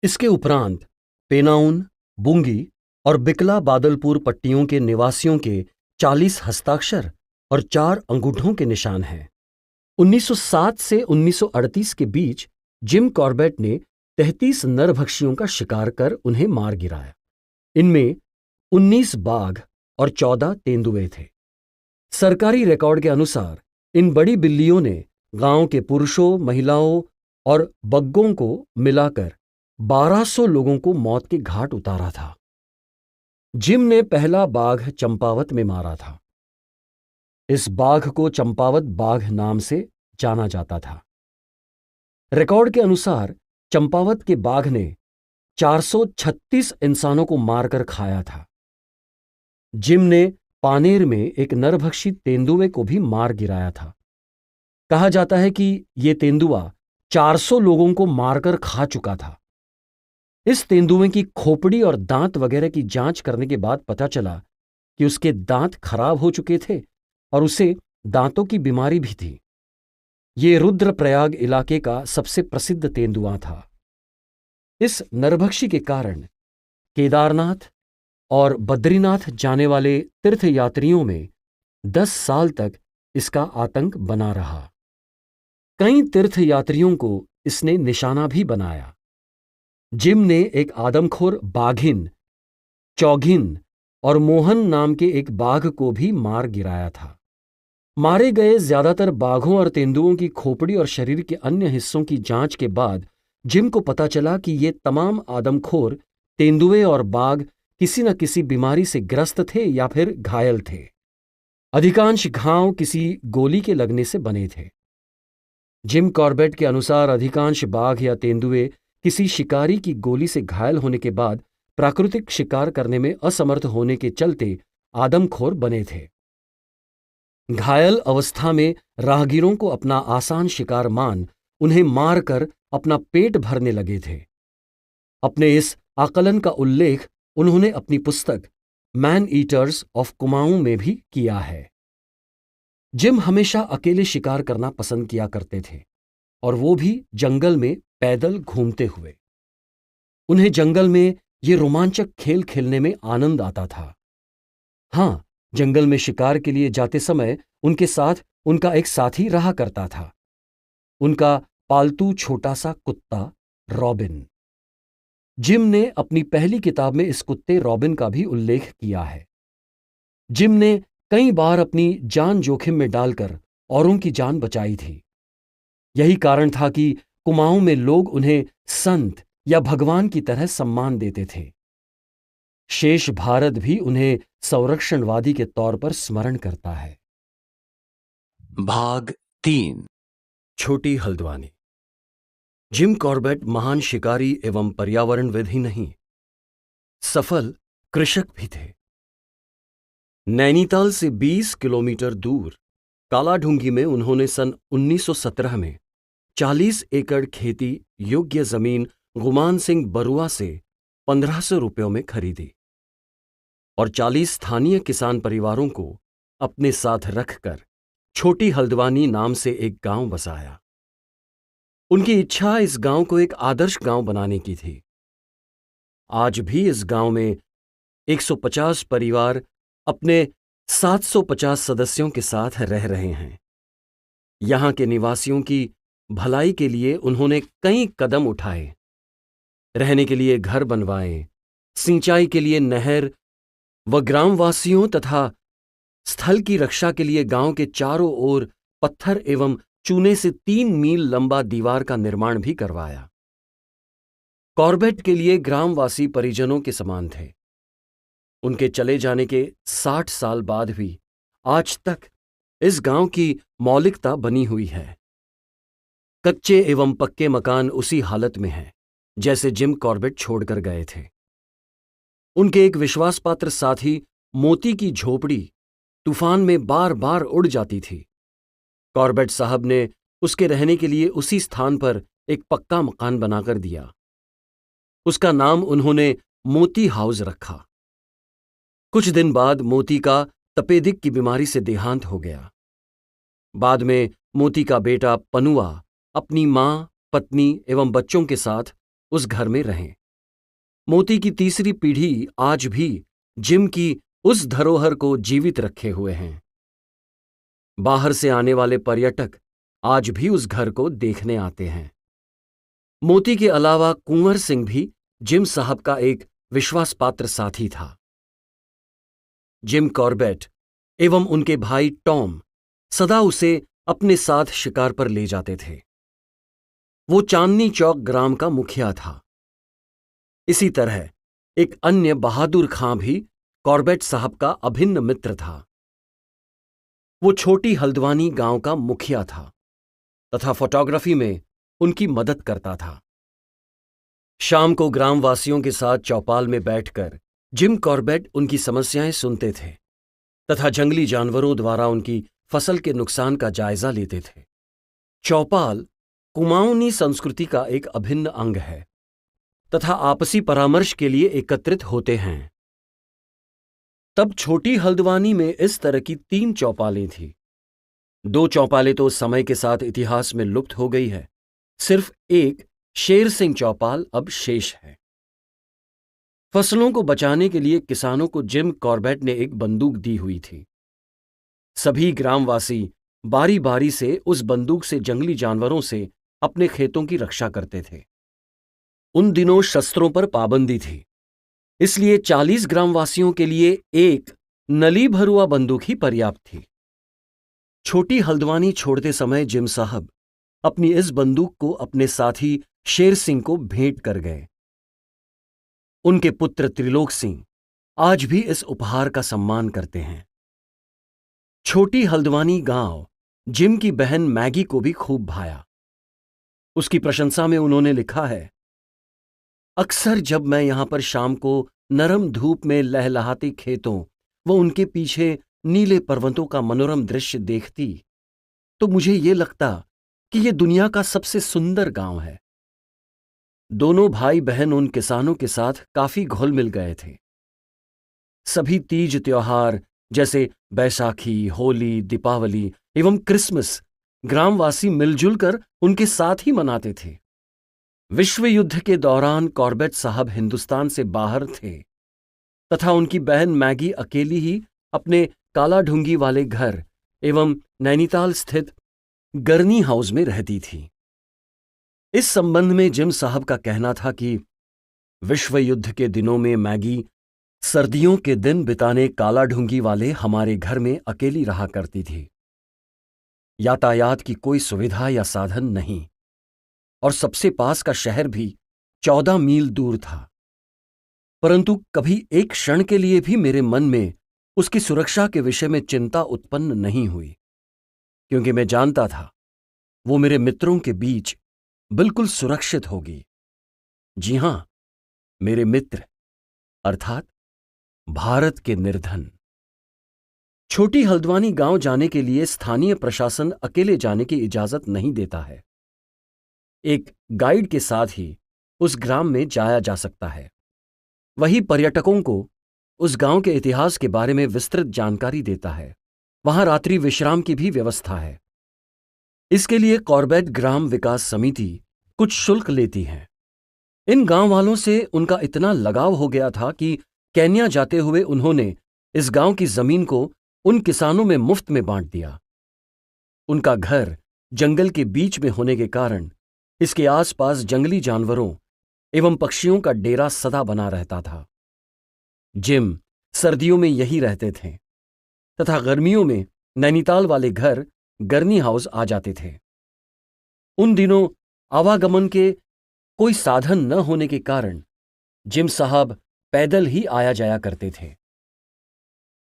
इसके उपरांत पेनाउन, बुंगी और बिकला बादलपुर पट्टियों के निवासियों के 40 हस्ताक्षर और 4 अंगूठों के निशान हैं। 1907 से 1938 के बीच जिम कॉर्बेट ने 33 नरभक्षियों का शिकार कर उन्हें मार गिराया। इनमें 19 बाघ और 14 तेंदुए थे। सरकारी रिकॉर्ड के अनुसार इन बड़ी बिल्लियों ने गांव के पुरुषों, महिलाओं और बग्गों को मिलाकर 1200 लोगों को मौत के घाट उतारा था। जिम ने पहला बाघ चंपावत में मारा था। इस बाघ को चंपावत बाघ नाम से जाना जाता था। रिकॉर्ड के अनुसार चंपावत के बाघ ने 436 इंसानों को मारकर खाया था। जिम ने पानेर में एक नरभक्षी तेंदुए को भी मार गिराया था। कहा जाता है कि यह तेंदुआ 400 लोगों को मारकर खा चुका था। इस तेंदुए की खोपड़ी और दांत वगैरह की जांच करने के बाद पता चला कि उसके दांत खराब हो चुके थे और उसे दांतों की बीमारी भी थी। ये रुद्रप्रयाग इलाके का सबसे प्रसिद्ध तेंदुआ था। इस नरभक्षी के कारण केदारनाथ और बद्रीनाथ जाने वाले तीर्थयात्रियों में 10 साल तक इसका आतंक बना रहा। कई तीर्थयात्रियों को इसने निशाना भी बनाया। जिम ने एक आदमखोर बाघिन, चौघिन और मोहन नाम के एक बाघ को भी मार गिराया था। मारे गए ज्यादातर बाघों और तेंदुओं की खोपड़ी और शरीर के अन्य हिस्सों की जांच के बाद जिम को पता चला कि ये तमाम आदमखोर तेंदुए और बाघ किसी न किसी बीमारी से ग्रस्त थे या फिर घायल थे। अधिकांश घाव किसी गोली के लगने से बने थे। जिम कॉर्बेट के अनुसार अधिकांश बाघ या तेंदुए किसी शिकारी की गोली से घायल होने के बाद प्राकृतिक शिकार करने में असमर्थ होने के चलते आदमखोर बने थे। घायल अवस्था में राहगीरों को अपना आसान शिकार मान उन्हें मारकर अपना पेट भरने लगे थे। अपने इस आकलन का उल्लेख उन्होंने अपनी पुस्तक मैन ईटर्स ऑफ कुमाऊं में भी किया है। जिम हमेशा अकेले शिकार करना पसंद किया करते थे और वो भी जंगल में पैदल घूमते हुए। उन्हें जंगल में ये रोमांचक खेल खेलने में आनंद आता था। हां, जंगल में शिकार के लिए जाते समय उनके साथ उनका एक साथी रहा करता था, उनका पालतू छोटा सा कुत्ता रॉबिन। जिम ने अपनी पहली किताब में इस कुत्ते रॉबिन का भी उल्लेख किया है। जिम ने कई बार अपनी जान जोखिम में डालकर औरों की जान बचाई थी। यही कारण था कि कुमाऊं में लोग उन्हें संत या भगवान की तरह सम्मान देते थे। शेष भारत भी उन्हें संरक्षणवादी के तौर पर स्मरण करता है। भाग 3। छोटी हल्द्वानी। जिम कॉर्बेट महान शिकारी एवं पर्यावरणविद ही नहीं, सफल कृषक भी थे। नैनीताल से 20 किलोमीटर दूर कालाढूंगी में उन्होंने सन 1917 में 40 एकड़ खेती योग्य जमीन गुमान सिंह बरुआ से 1500 रुपयों में खरीदी और 40 स्थानीय किसान परिवारों को अपने साथ रखकर छोटी हल्द्वानी नाम से एक गांव बसाया। उनकी इच्छा इस गांव को एक आदर्श गांव बनाने की थी। आज भी इस गांव में 150 परिवार अपने 750 सदस्यों के साथ रह रहे हैं। यहां के निवासियों की भलाई के लिए उन्होंने कई कदम उठाए। रहने के लिए घर बनवाए, सिंचाई के लिए नहर व ग्रामवासियों तथा स्थल की रक्षा के लिए गांव के चारों ओर पत्थर एवं चूने से 3 मील लंबा दीवार का निर्माण भी करवाया। कॉर्बेट के लिए ग्रामवासी परिजनों के समान थे। उनके चले जाने के 60 साल बाद भी आज तक इस गांव की मौलिकता बनी हुई है। कच्चे एवं पक्के मकान उसी हालत में हैं जैसे जिम कॉर्बेट छोड़कर गए थे। उनके एक विश्वासपात्र साथी मोती की झोपड़ी तूफान में बार बार उड़ जाती थी। कॉर्बेट साहब ने उसके रहने के लिए उसी स्थान पर एक पक्का मकान बनाकर दिया। उसका नाम उन्होंने मोती हाउस रखा। कुछ दिन बाद मोती का तपेदिक की बीमारी से देहांत हो गया। बाद में मोती का बेटा पनुआ अपनी मां, पत्नी एवं बच्चों के साथ उस घर में रहे। मोती की तीसरी पीढ़ी आज भी जिम की उस धरोहर को जीवित रखे हुए हैं। बाहर से आने वाले पर्यटक आज भी उस घर को देखने आते हैं। मोती के अलावा कुंवर सिंह भी जिम साहब का एक विश्वासपात्र साथी था। जिम कॉर्बेट एवं उनके भाई टॉम सदा उसे अपने साथ शिकार पर ले जाते थे। वो चांदनी चौक ग्राम का मुखिया था। इसी तरह एक अन्य बहादुर खां भी कॉर्बेट साहब का अभिन्न मित्र था। वो छोटी हल्द्वानी गांव का मुखिया था तथा फोटोग्राफी में उनकी मदद करता था। शाम को ग्रामवासियों के साथ चौपाल में बैठकर जिम कॉर्बेट उनकी समस्याएं सुनते थे तथा जंगली जानवरों द्वारा उनकी फसल के नुकसान का जायजा लेते थे। चौपाल कुमाऊनी संस्कृति का एक अभिन्न अंग है तथा आपसी परामर्श के लिए एकत्रित होते हैं। तब छोटी हल्द्वानी में इस तरह की 3 चौपालें थीं। 2 चौपालें तो समय के साथ इतिहास में लुप्त हो गई है। सिर्फ एक शेर सिंह चौपाल अब शेष है। फसलों को बचाने के लिए किसानों को जिम कॉर्बेट ने एक बंदूक दी हुई थी। सभी ग्रामवासी बारी बारी से उस बंदूक से जंगली जानवरों से अपने खेतों की रक्षा करते थे। उन दिनों शस्त्रों पर पाबंदी थी, इसलिए 40 ग्रामवासियों के लिए एक नली भरुआ बंदूक ही पर्याप्त थी। छोटी हल्द्वानी छोड़ते समय जिम साहब अपनी इस बंदूक को अपने साथी शेर सिंह को भेंट कर गए। उनके पुत्र त्रिलोक सिंह आज भी इस उपहार का सम्मान करते हैं। छोटी हल्द्वानी गांव जिम की बहन मैगी को भी खूब भाया। उसकी प्रशंसा में उन्होंने लिखा है, अक्सर जब मैं यहां पर शाम को नरम धूप में लहलहाते खेतों व उनके पीछे नीले पर्वतों का मनोरम दृश्य देखती तो मुझे ये लगता कि यह दुनिया का सबसे सुंदर गांव है। दोनों भाई बहन उन किसानों के साथ काफी घुल मिल गए थे। सभी तीज त्योहार जैसे बैसाखी, होली, दीपावली एवं क्रिसमस ग्रामवासी मिलजुल कर उनके साथ ही मनाते थे। विश्व युद्ध के दौरान कॉर्बेट साहब हिंदुस्तान से बाहर थे तथा उनकी बहन मैगी अकेली ही अपने काला ढूंगी वाले घर एवं नैनीताल स्थित गर्नी हाउस में रहती थी। इस संबंध में जिम साहब का कहना था कि विश्व युद्ध के दिनों में मैगी सर्दियों के दिन बिताने काला ढूंगी वाले हमारे घर में अकेली रहा करती थी। यातायात की कोई सुविधा या साधन नहीं और सबसे पास का शहर भी 14 मील दूर था, परंतु कभी एक क्षण के लिए भी मेरे मन में उसकी सुरक्षा के विषय में चिंता उत्पन्न नहीं हुई, क्योंकि मैं जानता था वो मेरे मित्रों के बीच बिल्कुल सुरक्षित होगी। जी हां, मेरे मित्र अर्थात भारत के निर्धन। छोटी हल्द्वानी गांव जाने के लिए स्थानीय प्रशासन अकेले जाने की इजाजत नहीं देता है। एक गाइड के साथ ही उस ग्राम में जाया जा सकता है। वही पर्यटकों को उस गांव के इतिहास के बारे में विस्तृत जानकारी देता है। वहां रात्रि विश्राम की भी व्यवस्था है। इसके लिए कॉर्बेट ग्राम विकास समिति कुछ शुल्क लेती है। इन गांव वालों से उनका इतना लगाव हो गया था कि केन्या जाते हुए उन्होंने इस गांव की जमीन को उन किसानों में मुफ्त में बांट दिया। उनका घर जंगल के बीच में होने के कारण इसके आसपास जंगली जानवरों एवं पक्षियों का डेरा सदा बना रहता था। जिम सर्दियों में यही रहते थे तथा गर्मियों में नैनीताल वाले घर गर्नी हाउस आ जाते थे। उन दिनों आवागमन के कोई साधन न होने के कारण जिम साहब पैदल ही आया जाया करते थे।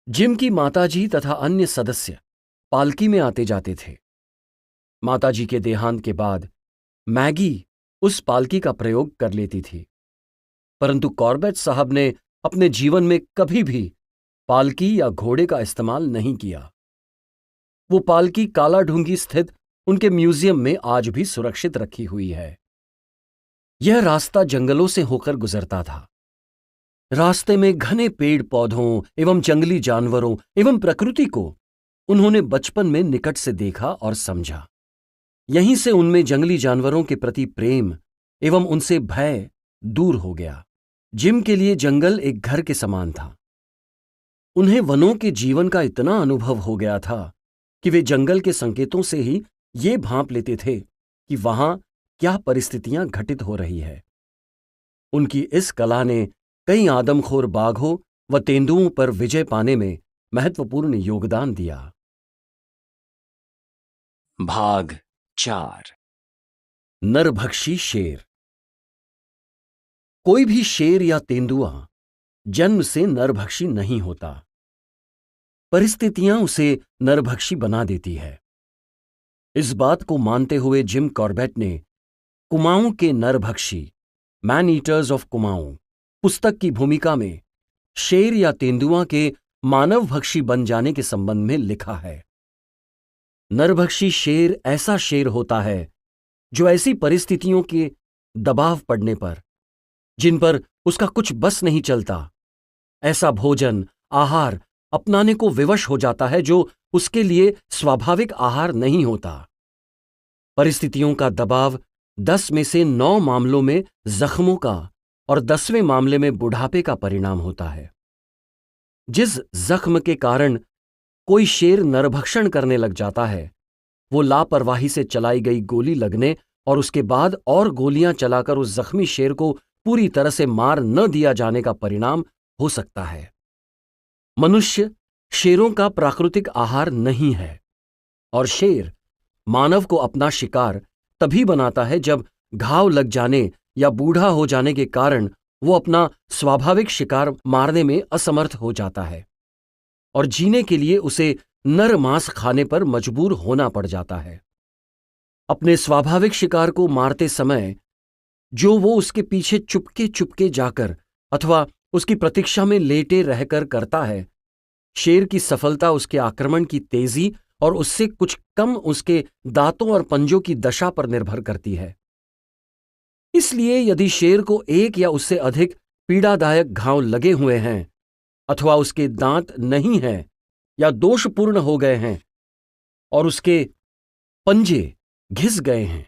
जिम की माताजी तथा अन्य सदस्य पालकी में आते जाते थे। माताजी के देहांत के बाद मैगी उस पालकी का प्रयोग कर लेती थी, परंतु कॉर्बेट साहब ने अपने जीवन में कभी भी पालकी या घोड़े का इस्तेमाल नहीं किया। वो पालकी काला ढूंगी स्थित उनके म्यूजियम में आज भी सुरक्षित रखी हुई है। यह रास्ता जंगलों से होकर गुजरता था। रास्ते में घने पेड़ पौधों एवं जंगली जानवरों एवं प्रकृति को उन्होंने बचपन में निकट से देखा और समझा। यहीं से उनमें जंगली जानवरों के प्रति प्रेम एवं उनसे भय दूर हो गया। जिम के लिए जंगल एक घर के समान था। उन्हें वनों के जीवन का इतना अनुभव हो गया था कि वे जंगल के संकेतों से ही ये भांप लेते थे कि वहां क्या परिस्थितियां घटित हो रही है। उनकी इस कला ने कई आदमखोर बाघों व तेंदुओं पर विजय पाने में महत्वपूर्ण योगदान दिया। भाग 4। नरभक्षी शेर। कोई भी शेर या तेंदुआ जन्म से नरभक्षी नहीं होता। परिस्थितियां उसे नरभक्षी बना देती है। इस बात को मानते हुए जिम कॉर्बेट ने कुमाऊं के नरभक्षी मैन ईटर्स ऑफ कुमाऊं पुस्तक की भूमिका में शेर या तेंदुआ के मानवभक्षी बन जाने के संबंध में लिखा है। नरभक्षी शेर ऐसा शेर होता है जो ऐसी परिस्थितियों के दबाव पड़ने पर, जिन पर उसका कुछ बस नहीं चलता, ऐसा भोजन आहार अपनाने को विवश हो जाता है जो उसके लिए स्वाभाविक आहार नहीं होता। परिस्थितियों का दबाव 10 में से 9 मामलों में जख्मों का और 10वें मामले में बुढ़ापे का परिणाम होता है। जिस जख्म के कारण कोई शेर नरभक्षण करने लग जाता है, वो लापरवाही से चलाई गई गोली लगने और उसके बाद और गोलियां चलाकर उस जख्मी शेर को पूरी तरह से मार न दिया जाने का परिणाम हो सकता है। मनुष्य शेरों का प्राकृतिक आहार नहीं है और शेर मानव को अपना शिकार तभी बनाता है जब घाव लग जाने या बूढ़ा हो जाने के कारण वो अपना स्वाभाविक शिकार मारने में असमर्थ हो जाता है और जीने के लिए उसे नर मांस खाने पर मजबूर होना पड़ जाता है। अपने स्वाभाविक शिकार को मारते समय जो वो उसके पीछे चुपके चुपके जाकर अथवा उसकी प्रतीक्षा में लेटे रहकर करता है, शेर की सफलता उसके आक्रमण की तेजी और उससे कुछ कम उसके दांतों और पंजों की दशा पर निर्भर करती है। इसलिए यदि शेर को एक या उससे अधिक पीड़ादायक घाव लगे हुए हैं अथवा उसके दांत नहीं हैं या दोषपूर्ण हो गए हैं और उसके पंजे घिस गए हैं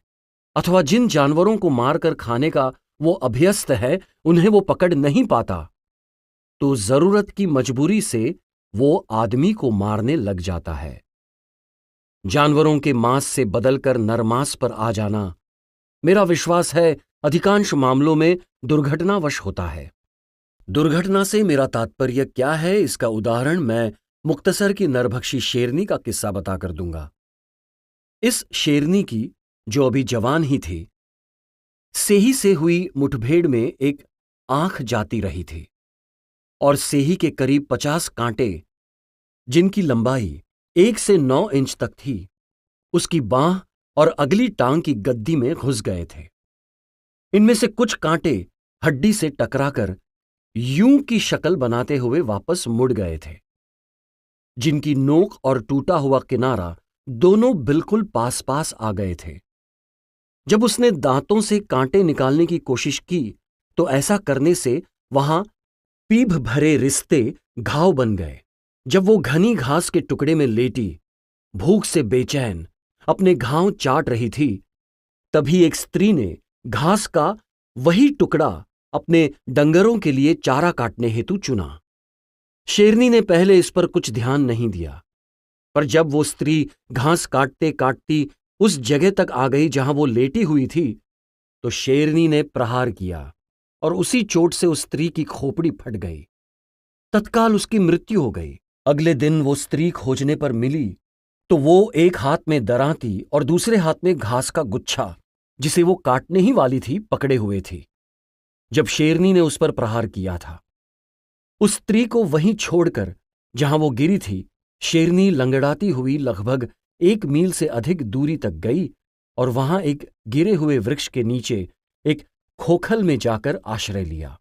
अथवा जिन जानवरों को मारकर खाने का वो अभ्यस्त है उन्हें वो पकड़ नहीं पाता, तो जरूरत की मजबूरी से वो आदमी को मारने लग जाता है। जानवरों के मांस से बदलकर नरमांस पर आ जाना, मेरा विश्वास है, अधिकांश मामलों में दुर्घटनावश होता है। दुर्घटना से मेरा तात्पर्य क्या है, इसका उदाहरण मैं मुख्तसर की नरभक्षी शेरनी का किस्सा बताकर दूंगा। इस शेरनी की, जो अभी जवान ही थी, सेही से हुई मुठभेड़ में एक आंख जाती रही थी और सेही के करीब 50 कांटे, जिनकी लंबाई 1 से 9 इंच तक थी, उसकी बांह और अगली टांग की गद्दी में घुस गए थे। इनमें से कुछ कांटे हड्डी से टकराकर यूं की शक्ल बनाते हुए वापस मुड़ गए थे, जिनकी नोक और टूटा हुआ किनारा दोनों बिल्कुल पास पास आ गए थे। जब उसने दांतों से कांटे निकालने की कोशिश की तो ऐसा करने से वहां पीभ भरे रिश्ते घाव बन गए। जब वो घनी घास के टुकड़े में लेटी, भूख से बेचैन अपने घाव चाट रही थी, तभी एक स्त्री ने घास का वही टुकड़ा अपने डंगरों के लिए चारा काटने हेतु चुना। शेरनी ने पहले इस पर कुछ ध्यान नहीं दिया, पर जब वो स्त्री घास काटते काटती उस जगह तक आ गई जहां वो लेटी हुई थी, तो शेरनी ने प्रहार किया और उसी चोट से उस स्त्री की खोपड़ी फट गई। तत्काल उसकी मृत्यु हो गई। अगले दिन वो स्त्री खोजने पर मिली तो वो एक हाथ में दरांती और दूसरे हाथ में घास का गुच्छा, जिसे वो काटने ही वाली थी, पकड़े हुए थी जब शेरनी ने उस पर प्रहार किया था। उस स्त्री को वहीं छोड़कर जहां वो गिरी थी, शेरनी लंगड़ाती हुई लगभग 1 मील से अधिक दूरी तक गई और वहां एक गिरे हुए वृक्ष के नीचे एक खोखल में जाकर आश्रय लिया।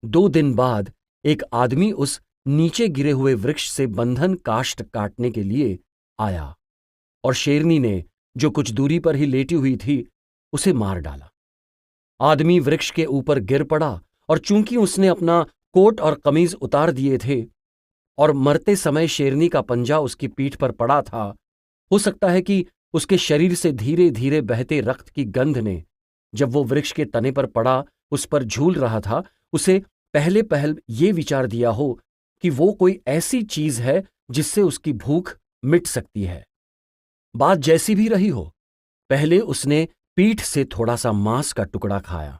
2 दिन बाद एक आदमी उस नीचे गिरे हुए वृक्ष से बंधन काष्ठ काटने के लिए आया और शेरनी ने, जो कुछ दूरी पर ही लेटी हुई थी, उसे मार डाला। आदमी वृक्ष के ऊपर गिर पड़ा और चूंकि उसने अपना कोट और कमीज उतार दिए थे और मरते समय शेरनी का पंजा उसकी पीठ पर पड़ा था, हो सकता है कि उसके शरीर से धीरे धीरे बहते रक्त की गंध ने, जब वो वृक्ष के तने पर पड़ा, उस पर झूल रहा था, उसे पहले पहल ये विचार दिया हो कि वो कोई ऐसी चीज है जिससे उसकी भूख मिट सकती है। बात जैसी भी रही हो, पहले उसने पीठ से थोड़ा सा मांस का टुकड़ा खाया।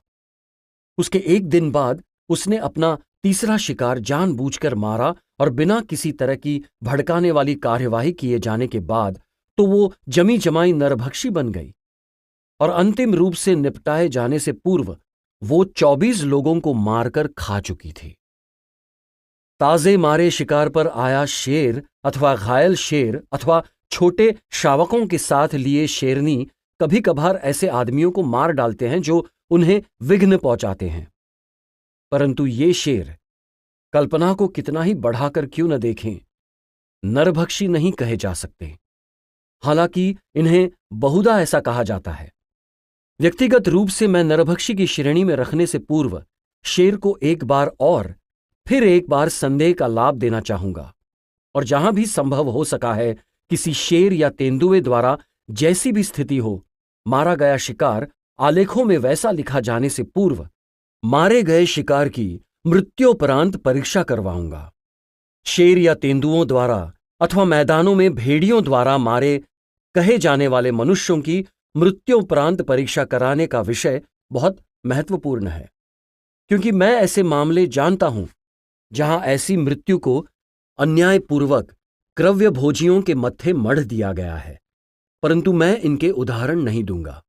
उसके एक दिन बाद उसने अपना तीसरा शिकार जानबूझकर मारा और बिना किसी तरह की भड़काने वाली कार्यवाही किए जाने के बाद तो वो जमी जमाई नरभक्षी बन गई और अंतिम रूप से निपटाए जाने से पूर्व वो 24 लोगों को मारकर खा चुकी थी। ताजे मारे शिकार पर आया शेर अथवा घायल शेर अथवा छोटे शावकों के साथ लिए शेरनी कभी कभार ऐसे आदमियों को मार डालते हैं जो उन्हें विघ्न पहुंचाते हैं, परंतु ये शेर, कल्पना को कितना ही बढ़ाकर क्यों न देखें, नरभक्षी नहीं कहे जा सकते। हालांकि इन्हें बहुधा ऐसा कहा जाता है। व्यक्तिगत रूप से मैं नरभक्षी की श्रेणी में रखने से पूर्व शेर को एक बार और फिर एक बार संदेह का लाभ देना चाहूंगा, और जहां भी संभव हो सका है किसी शेर या तेंदुए द्वारा जैसी भी स्थिति हो, मारा गया शिकार आलेखों में वैसा लिखा जाने से पूर्व मारे गए शिकार की मृत्योपरांत परीक्षा करवाऊंगा। शेर या तेंदुओं द्वारा अथवा मैदानों में भेड़ियों द्वारा मारे कहे जाने वाले मनुष्यों की मृत्योपरांत परीक्षा कराने का विषय बहुत महत्वपूर्ण है, क्योंकि मैं ऐसे मामले जानता हूं जहां ऐसी मृत्यु को अन्यायपूर्वक क्रव्य भोजियों के मत्थे मढ़ दिया गया है, परंतु मैं इनके उदाहरण नहीं दूंगा।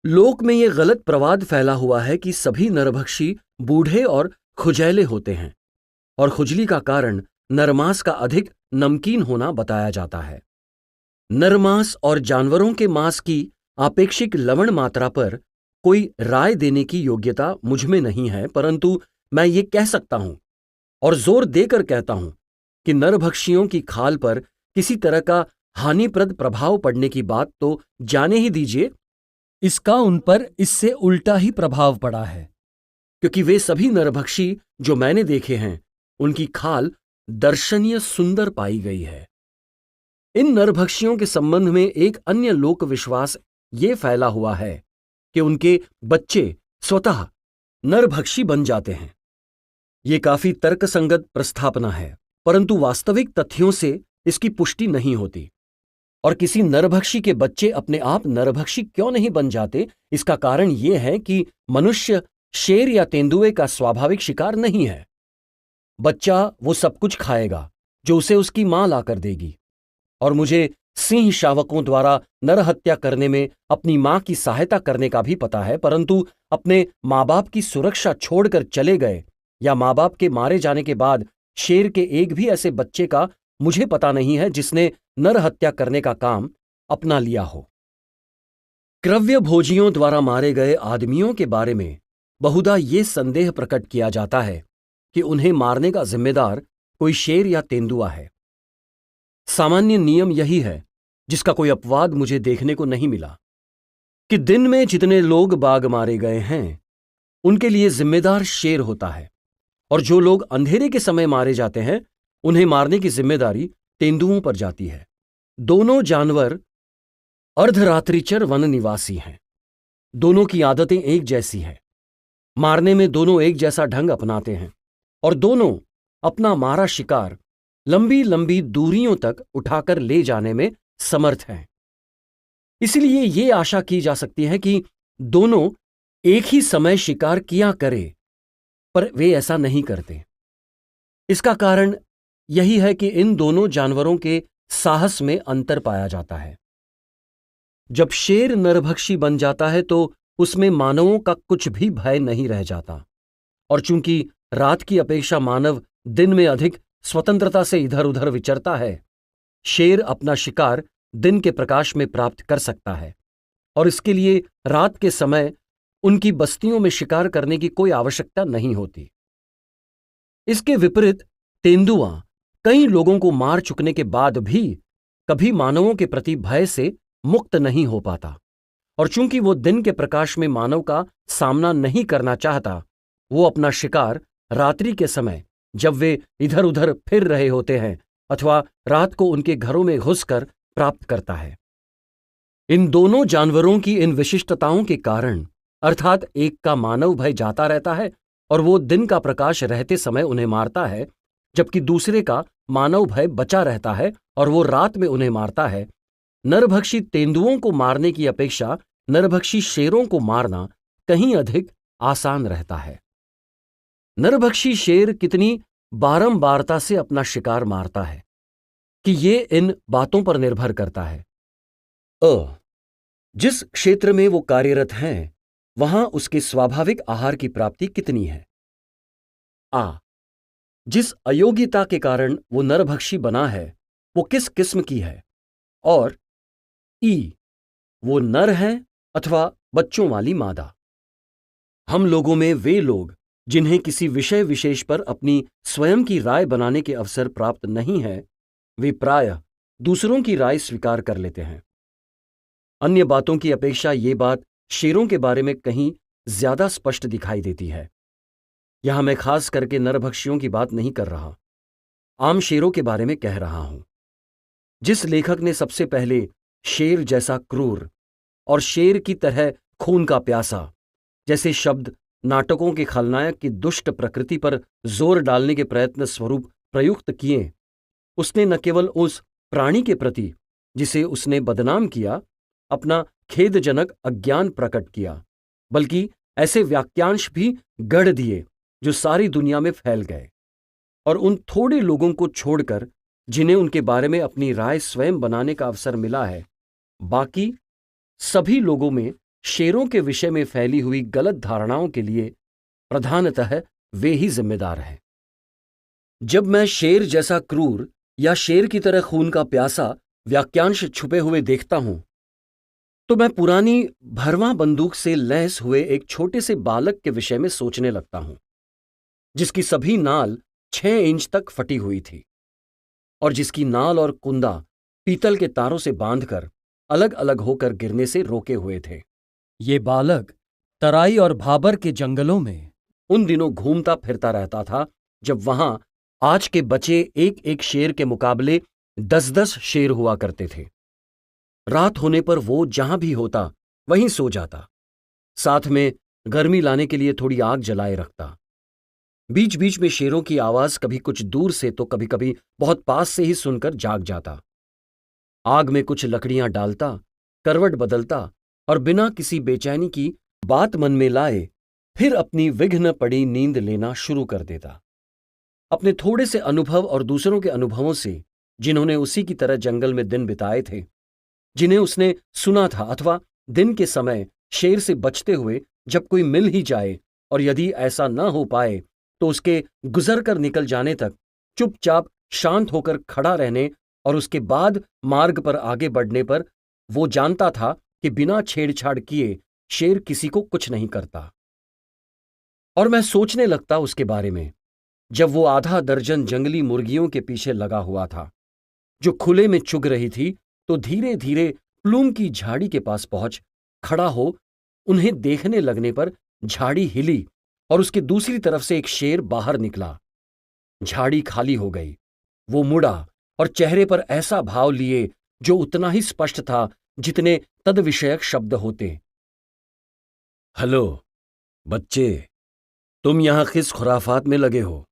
लोक में यह गलत प्रवाद फैला हुआ है कि सभी नरभक्षी बूढ़े और खुजैले होते हैं और खुजली का कारण नरमांस का अधिक नमकीन होना बताया जाता है। नरमांस और जानवरों के मांस की आपेक्षिक लवण मात्रा पर कोई राय देने की योग्यता मुझ में नहीं है, परंतु मैं ये कह सकता हूं और जोर देकर कहता हूं कि नरभक्षियों की खाल पर किसी तरह का हानिप्रद प्रभाव पड़ने की बात तो जाने ही दीजिए, इसका उन पर इससे उल्टा ही प्रभाव पड़ा है, क्योंकि वे सभी नरभक्षी जो मैंने देखे हैं उनकी खाल दर्शनीय सुंदर पाई गई है। इन नरभक्षियों के संबंध में एक अन्य लोक विश्वास ये फैला हुआ है कि उनके बच्चे स्वतः नरभक्षी बन जाते हैं। ये काफी तर्कसंगत प्रस्थापना है, परंतु वास्तविक तथ्यों से इसकी पुष्टि नहीं होती। और किसी नरभक्षी के बच्चे अपने आप नरभक्षी क्यों नहीं बन जाते, इसका कारण यह है कि मनुष्य शेर या तेंदुए का स्वाभाविक शिकार नहीं है। बच्चा वो सब कुछ खाएगा जो उसे उसकी मां लाकर देगी, और मुझे सिंह शावकों द्वारा नरहत्या करने में अपनी मां की सहायता करने का भी पता है, परंतु अपने मां बाप की सुरक्षा छोड़कर चले गए या मां बाप के मारे जाने के बाद शेर के एक भी ऐसे बच्चे का मुझे पता नहीं है जिसने नरहत्या करने का काम अपना लिया हो। क्रव्य भोजियों द्वारा मारे गए आदमियों के बारे में बहुधा ये संदेह प्रकट किया जाता है कि उन्हें मारने का जिम्मेदार कोई शेर या तेंदुआ है। सामान्य नियम यही है, जिसका कोई अपवाद मुझे देखने को नहीं मिला, कि दिन में जितने लोग बाघ मारे गए हैं उनके लिए जिम्मेदार शेर होता है, और जो लोग अंधेरे के समय मारे जाते हैं उन्हें मारने की जिम्मेदारी तेंदुओं पर जाती है। दोनों जानवर अर्धरात्रिचर वन निवासी हैं। दोनों की आदतें एक जैसी हैं। मारने में दोनों एक जैसा ढंग अपनाते हैं और दोनों अपना मारा शिकार लंबी लंबी दूरियों तक उठाकर ले जाने में समर्थ हैं। इसलिए ये आशा की जा सकती है कि दोनों एक ही समय शिकार किया करें, पर वे ऐसा नहीं करते। इसका कारण यही है कि इन दोनों जानवरों के साहस में अंतर पाया जाता है। जब शेर नरभक्षी बन जाता है तो उसमें मानवों का कुछ भी भय नहीं रह जाता, और चूंकि रात की अपेक्षा मानव दिन में अधिक स्वतंत्रता से इधर उधर विचरता है, शेर अपना शिकार दिन के प्रकाश में प्राप्त कर सकता है, और इसके लिए रात के समय उनकी बस्तियों में शिकार करने की कोई आवश्यकता नहीं होती। इसके विपरीत तेंदुआ कई लोगों को मार चुकने के बाद भी कभी मानवों के प्रति भय से मुक्त नहीं हो पाता, और चूंकि वो दिन के प्रकाश में मानव का सामना नहीं करना चाहता, वो अपना शिकार रात्रि के समय जब वे इधर उधर फिर रहे होते हैं अथवा रात को उनके घरों में घुसकर प्राप्त करता है। इन दोनों जानवरों की इन विशिष्टताओं के कारण, अर्थात एक का मानव भय जाता रहता है और वो दिन का प्रकाश रहते समय उन्हें मारता है, जबकि दूसरे का मानव भय बचा रहता है और वो रात में उन्हें मारता है, नरभक्षी तेंदुओं को मारने की अपेक्षा नरभक्षी शेरों को मारना कहीं अधिक आसान रहता है। नरभक्षी शेर कितनी बारंबारता से अपना शिकार मारता है कि ये इन बातों पर निर्भर करता है। जिस क्षेत्र में वो कार्यरत हैं, वहां उसके स्वाभाविक आहार की प्राप्ति कितनी है। जिस अयोग्यता के कारण वो नरभक्षी बना है, वो किस किस्म की है। और वो नर है अथवा बच्चों वाली मादा। हम लोगों में वे लोग जिन्हें किसी विषय विशेष पर अपनी स्वयं की राय बनाने के अवसर प्राप्त नहीं है, वे प्रायः दूसरों की राय स्वीकार कर लेते हैं। अन्य बातों की अपेक्षा ये बात शेरों के बारे में कहीं ज्यादा स्पष्ट दिखाई देती है। यहां मैं खास करके नरभक्षियों की बात नहीं कर रहा, आम शेरों के बारे में कह रहा हूं। जिस लेखक ने सबसे पहले शेर जैसा क्रूर और शेर की तरह खून का प्यासा जैसे शब्द नाटकों के खलनायक की दुष्ट प्रकृति पर जोर डालने के प्रयत्न स्वरूप प्रयुक्त किए, उसने न केवल उस प्राणी के प्रति जिसे उसने बदनाम किया अपना खेदजनक अज्ञान प्रकट किया, बल्कि ऐसे वाक्यांश भी गढ़ दिए जो सारी दुनिया में फैल गए। और उन थोड़े लोगों को छोड़कर जिन्हें उनके बारे में अपनी राय स्वयं बनाने का अवसर मिला है, बाकी सभी लोगों में शेरों के विषय में फैली हुई गलत धारणाओं के लिए प्रधानतः वे ही जिम्मेदार हैं। जब मैं शेर जैसा क्रूर या शेर की तरह खून का प्यासा वाक्यांश छुपे हुए देखता हूं, तो मैं पुरानी भरवां बंदूक से लैस हुए एक छोटे से बालक के विषय में सोचने लगता हूं, जिसकी सभी नाल 6 इंच तक फटी हुई थी और जिसकी नाल और कुंदा पीतल के तारों से बांधकर अलग अलग होकर गिरने से रोके हुए थे। ये बालक तराई और भाबर के जंगलों में उन दिनों घूमता फिरता रहता था जब वहां आज के बचे एक एक शेर के मुकाबले 10-10 शेर हुआ करते थे। रात होने पर वो जहां भी होता वहीं सो जाता, साथ में गर्मी लाने के लिए थोड़ी आग जलाए रखता। बीच बीच में शेरों की आवाज कभी कुछ दूर से तो कभी कभी बहुत पास से ही सुनकर जाग जाता। आग में कुछ लकड़ियां डालता, करवट बदलता और बिना किसी बेचैनी की बात मन में लाए फिर अपनी विघ्न पड़ी नींद लेना शुरू कर देता। अपने थोड़े से अनुभव और दूसरों के अनुभवों से, जिन्होंने उसी की तरह जंगल में दिन बिताए थे, जिन्हें उसने सुना था, अथवा दिन के समय शेर से बचते हुए जब कोई मिल ही जाए और यदि ऐसा न हो पाए तो उसके गुजर कर निकल जाने तक चुपचाप शांत होकर खड़ा रहने और उसके बाद मार्ग पर आगे बढ़ने पर वो जानता था कि बिना छेड़छाड़ किए शेर किसी को कुछ नहीं करता। और मैं सोचने लगता उसके बारे में जब वो आधा दर्जन जंगली मुर्गियों के पीछे लगा हुआ था जो खुले में चुग रही थी, तो धीरे धीरे प्लूम की झाड़ी के पास पहुंच खड़ा हो उन्हें देखने लगने पर झाड़ी हिली और उसके दूसरी तरफ से एक शेर बाहर निकला। झाड़ी खाली हो गई। वो मुड़ा और चेहरे पर ऐसा भाव लिए जो उतना ही स्पष्ट था जितने तद विषयक शब्द होते। हेलो बच्चे, तुम यहां किस खुराफात में लगे हो?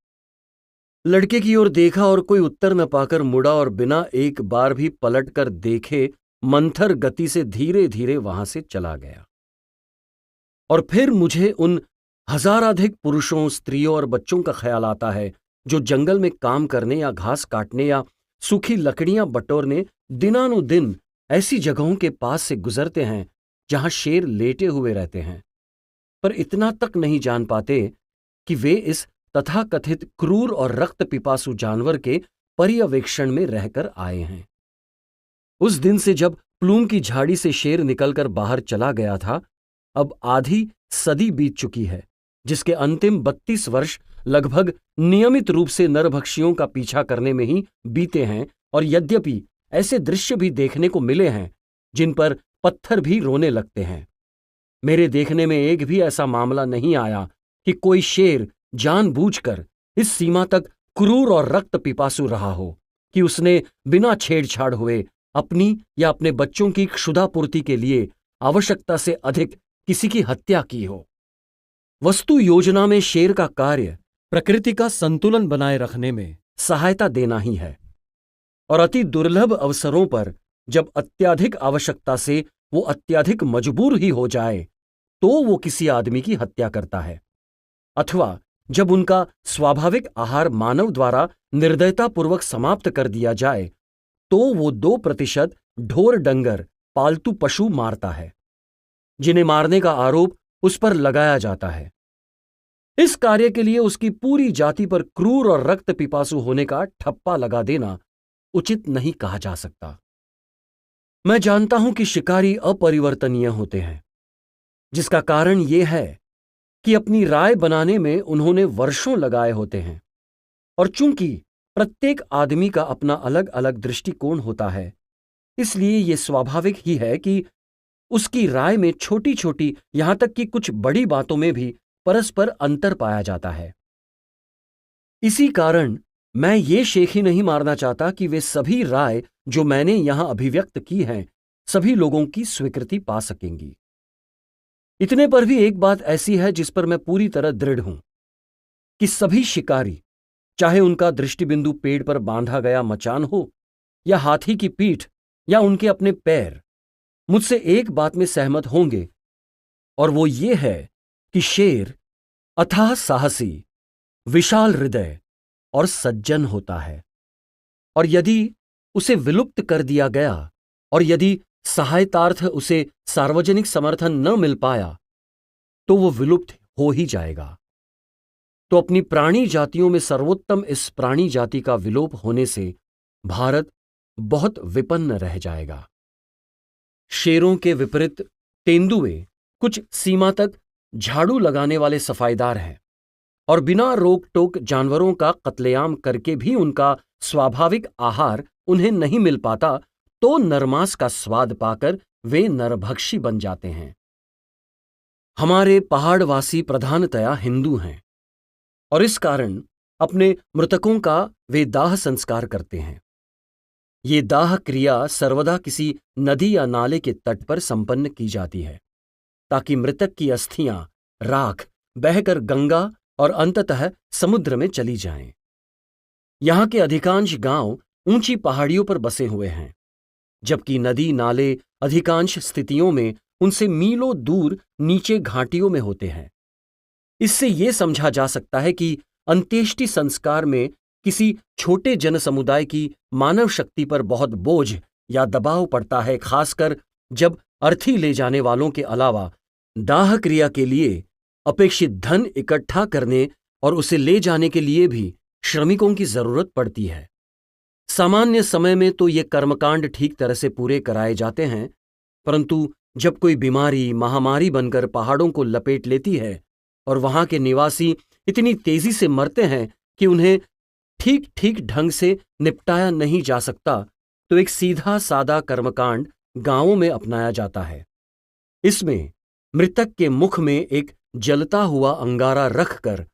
लड़के की ओर देखा और कोई उत्तर न पाकर मुड़ा और बिना एक बार भी पलट कर देखे मंथर गति से धीरे धीरे वहां से चला गया। और फिर मुझे उन हजाराधिक पुरुषों, स्त्रियों और बच्चों का ख्याल आता है जो जंगल में काम करने या घास काटने या सूखी लकड़ियां बटोरने दिनानुदिन ऐसी जगहों के पास से गुजरते हैं जहां शेर लेटे हुए रहते हैं, पर इतना तक नहीं जान पाते कि वे इस तथाकथित क्रूर और रक्त पिपासु जानवर के पर्यवेक्षण में रहकर आए हैं। उस दिन से जब प्लूम की झाड़ी से शेर निकलकर बाहर चला गया था, अब आधी सदी बीत चुकी है, जिसके अंतिम 32 वर्ष लगभग नियमित रूप से नरभक्षियों का पीछा करने में ही बीते हैं। और यद्यपि ऐसे दृश्य भी देखने को मिले हैं जिन पर पत्थर भी रोने लगते हैं, मेरे देखने में एक भी ऐसा मामला नहीं आया कि कोई शेर जानबूझकर इस सीमा तक क्रूर और रक्त पिपासु रहा हो कि उसने बिना छेड़छाड़ हुए अपनी या अपने बच्चों की क्षुधापूर्ति के लिए आवश्यकता से अधिक किसी की हत्या की हो। वस्तु योजना में शेर का कार्य प्रकृति का संतुलन बनाए रखने में सहायता देना ही है और अति दुर्लभ अवसरों पर जब अत्यधिक आवश्यकता से वो अत्यधिक मजबूर ही हो जाए तो वो किसी आदमी की हत्या करता है, अथवा जब उनका स्वाभाविक आहार मानव द्वारा निर्दयतापूर्वक समाप्त कर दिया जाए तो वो 2% ढोर डंगर पालतू पशु मारता है, जिन्हें मारने का आरोप उस पर लगाया जाता है। इस कार्य के लिए उसकी पूरी जाति पर क्रूर और रक्त पिपासु होने का ठप्पा लगा देना उचित नहीं कहा जा सकता। मैं जानता हूं कि शिकारी अपरिवर्तनीय होते हैं, जिसका कारण यह है कि अपनी राय बनाने में उन्होंने वर्षों लगाए होते हैं, और चूंकि प्रत्येक आदमी का अपना अलग अलग दृष्टिकोण होता है, इसलिए यह स्वाभाविक ही है कि उसकी राय में छोटी छोटी यहां तक कि कुछ बड़ी बातों में भी परस्पर अंतर पाया जाता है। इसी कारण मैं ये शेख ही नहीं मारना चाहता कि वे सभी राय जो मैंने यहां अभिव्यक्त की हैं सभी लोगों की स्वीकृति पा सकेंगी। इतने पर भी एक बात ऐसी है जिस पर मैं पूरी तरह दृढ़ हूं कि सभी शिकारी, चाहे उनका दृष्टिबिंदु पेड़ पर बांधा गया मचान हो या हाथी की पीठ या उनके अपने पैर, मुझसे एक बात में सहमत होंगे, और वो ये है कि शेर अथाह साहसी, विशाल हृदय और सज्जन होता है, और यदि उसे विलुप्त कर दिया गया और यदि सहायतार्थ उसे सार्वजनिक समर्थन न मिल पाया तो वो विलुप्त हो ही जाएगा। तो अपनी प्राणी जातियों में सर्वोत्तम इस प्राणी जाति का विलोप होने से भारत बहुत विपन्न रह जाएगा। शेरों के विपरीत तेंदुए कुछ सीमा तक झाड़ू लगाने वाले सफाईदार हैं, और बिना रोक टोक जानवरों का कत्लेआम करके भी उनका स्वाभाविक आहार उन्हें नहीं मिल पाता तो नरमांस का स्वाद पाकर वे नरभक्षी बन जाते हैं। हमारे पहाड़वासी प्रधानतया हिंदू हैं, और इस कारण अपने मृतकों का वे दाह संस्कार करते हैं। ये दाह क्रिया सर्वदा किसी नदी या नाले के तट पर संपन्न की जाती है, ताकि मृतक की अस्थियां राख बहकर गंगा और अंततः समुद्र में चली जाएं। यहां के अधिकांश गांव ऊंची पहाड़ियों पर बसे हुए हैं, जबकि नदी नाले अधिकांश स्थितियों में उनसे मीलों दूर नीचे घाटियों में होते हैं। इससे यह समझा जा सकता है कि अंत्येष्टि संस्कार में किसी छोटे जनसमुदाय की मानव शक्ति पर बहुत बोझ या दबाव पड़ता है, खासकर जब अर्थी ले जाने वालों के अलावा दाह क्रिया के लिए अपेक्षित धन इकट्ठा करने और उसे ले जाने के लिए भी श्रमिकों की जरूरत पड़ती है। सामान्य समय में तो ये कर्मकांड ठीक तरह से पूरे कराए जाते हैं, परंतु जब कोई बीमारी महामारी बनकर पहाड़ों को लपेट लेती है और वहां के निवासी इतनी तेजी से मरते हैं कि उन्हें ठीक ठीक ढंग से निपटाया नहीं जा सकता, तो एक सीधा सादा कर्मकांड गांवों में अपनाया जाता है। इसमें मृतक के मुख में एक जलता हुआ अंगारा रखकर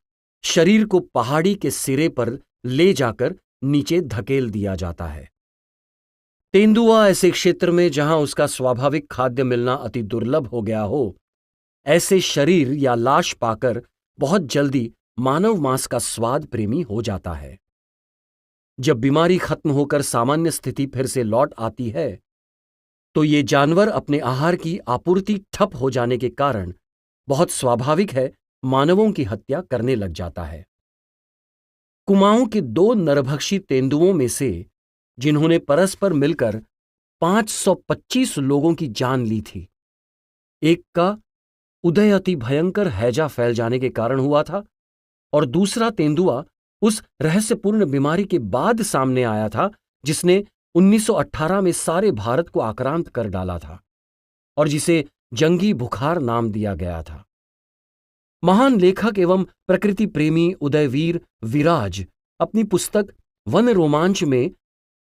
शरीर को पहाड़ी के सिरे पर ले जाकर नीचे धकेल दिया जाता है। तेंदुआ ऐसे क्षेत्र में जहां उसका स्वाभाविक खाद्य मिलना अति दुर्लभ हो गया हो, ऐसे शरीर या लाश पाकर बहुत जल्दी मानव मांस का स्वाद प्रेमी हो जाता है। जब बीमारी खत्म होकर सामान्य स्थिति फिर से लौट आती है तो ये जानवर अपने आहार की आपूर्ति ठप हो जाने के कारण बहुत स्वाभाविक है मानवों की हत्या करने लग जाता है। कुमाऊं के 2 नरभक्षी तेंदुओं में से जिन्होंने परस्पर मिलकर 525 लोगों की जान ली थी, एक का उदय अति भयंकर हैजा फैल जाने के कारण हुआ था और दूसरा तेंदुआ उस रहस्यपूर्ण बीमारी के बाद सामने आया था जिसने 1918 में सारे भारत को आक्रांत कर डाला था और जिसे जंगी बुखार नाम दिया गया था। महान लेखक एवं प्रकृति प्रेमी उदयवीर विराज अपनी पुस्तक वन रोमांच में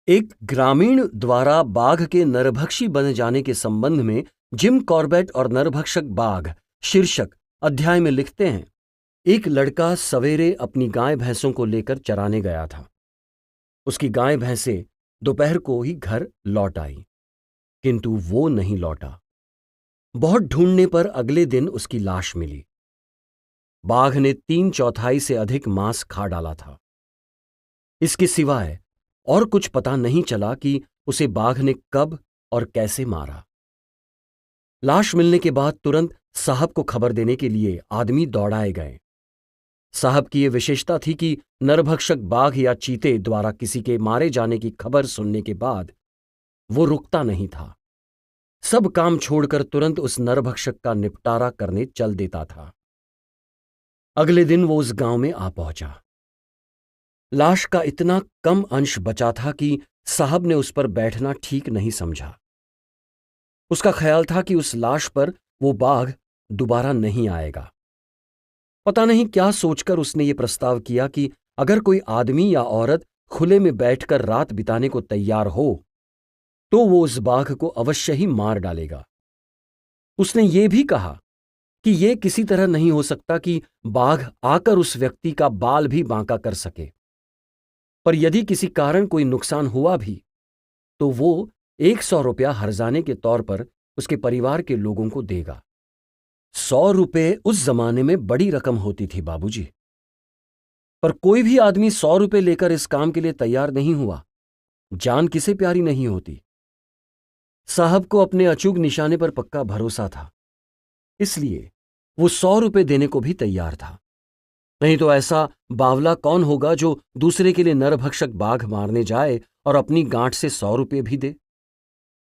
एक ग्रामीण द्वारा बाघ के नरभक्षी बन जाने के संबंध में जिम कॉर्बेट और नरभक्षक बाघ शीर्षक अध्याय में लिखते हैं, एक लड़का सवेरे अपनी गाय भैंसों को लेकर चराने गया था। उसकी गाय भैंसें दोपहर को ही घर लौट आई, किंतु वो नहीं लौटा। बहुत ढूंढने पर अगले दिन उसकी लाश मिली। बाघ ने 3/4 से अधिक मांस खा डाला था। इसके सिवाय और कुछ पता नहीं चला कि उसे बाघ ने कब और कैसे मारा। लाश मिलने के बाद तुरंत साहब को खबर देने के लिए आदमी दौड़ाए गए। साहब की यह विशेषता थी कि नरभक्षक बाघ या चीते द्वारा किसी के मारे जाने की खबर सुनने के बाद वो रुकता नहीं था। सब काम छोड़कर तुरंत उस नरभक्षक का निपटारा करने चल देता था। अगले दिन वो उस गांव में आ पहुंचा। लाश का इतना कम अंश बचा था कि साहब ने उस पर बैठना ठीक नहीं समझा। उसका ख्याल था कि उस लाश पर वो बाघ दोबारा नहीं आएगा। पता नहीं क्या सोचकर उसने ये प्रस्ताव किया कि अगर कोई आदमी या औरत खुले में बैठकर रात बिताने को तैयार हो तो वो उस बाघ को अवश्य ही मार डालेगा। उसने ये भी कहा कि यह किसी तरह नहीं हो सकता कि बाघ आकर उस व्यक्ति का बाल भी बांका कर सके, पर यदि किसी कारण कोई नुकसान हुआ भी तो वो 100 रुपया हर्जाने के तौर पर उसके परिवार के लोगों को देगा। 100 रुपये उस जमाने में बड़ी रकम होती थी बाबूजी, पर कोई भी आदमी 100 रुपये लेकर इस काम के लिए तैयार नहीं हुआ। जान किसे प्यारी नहीं होती। साहब को अपने अचूक निशाने पर पक्का भरोसा था, इसलिए वो 100 रुपये देने को भी तैयार था। नहीं तो ऐसा बावला कौन होगा जो दूसरे के लिए नरभक्षक बाघ मारने जाए और अपनी गांठ से 100 रुपये भी दे।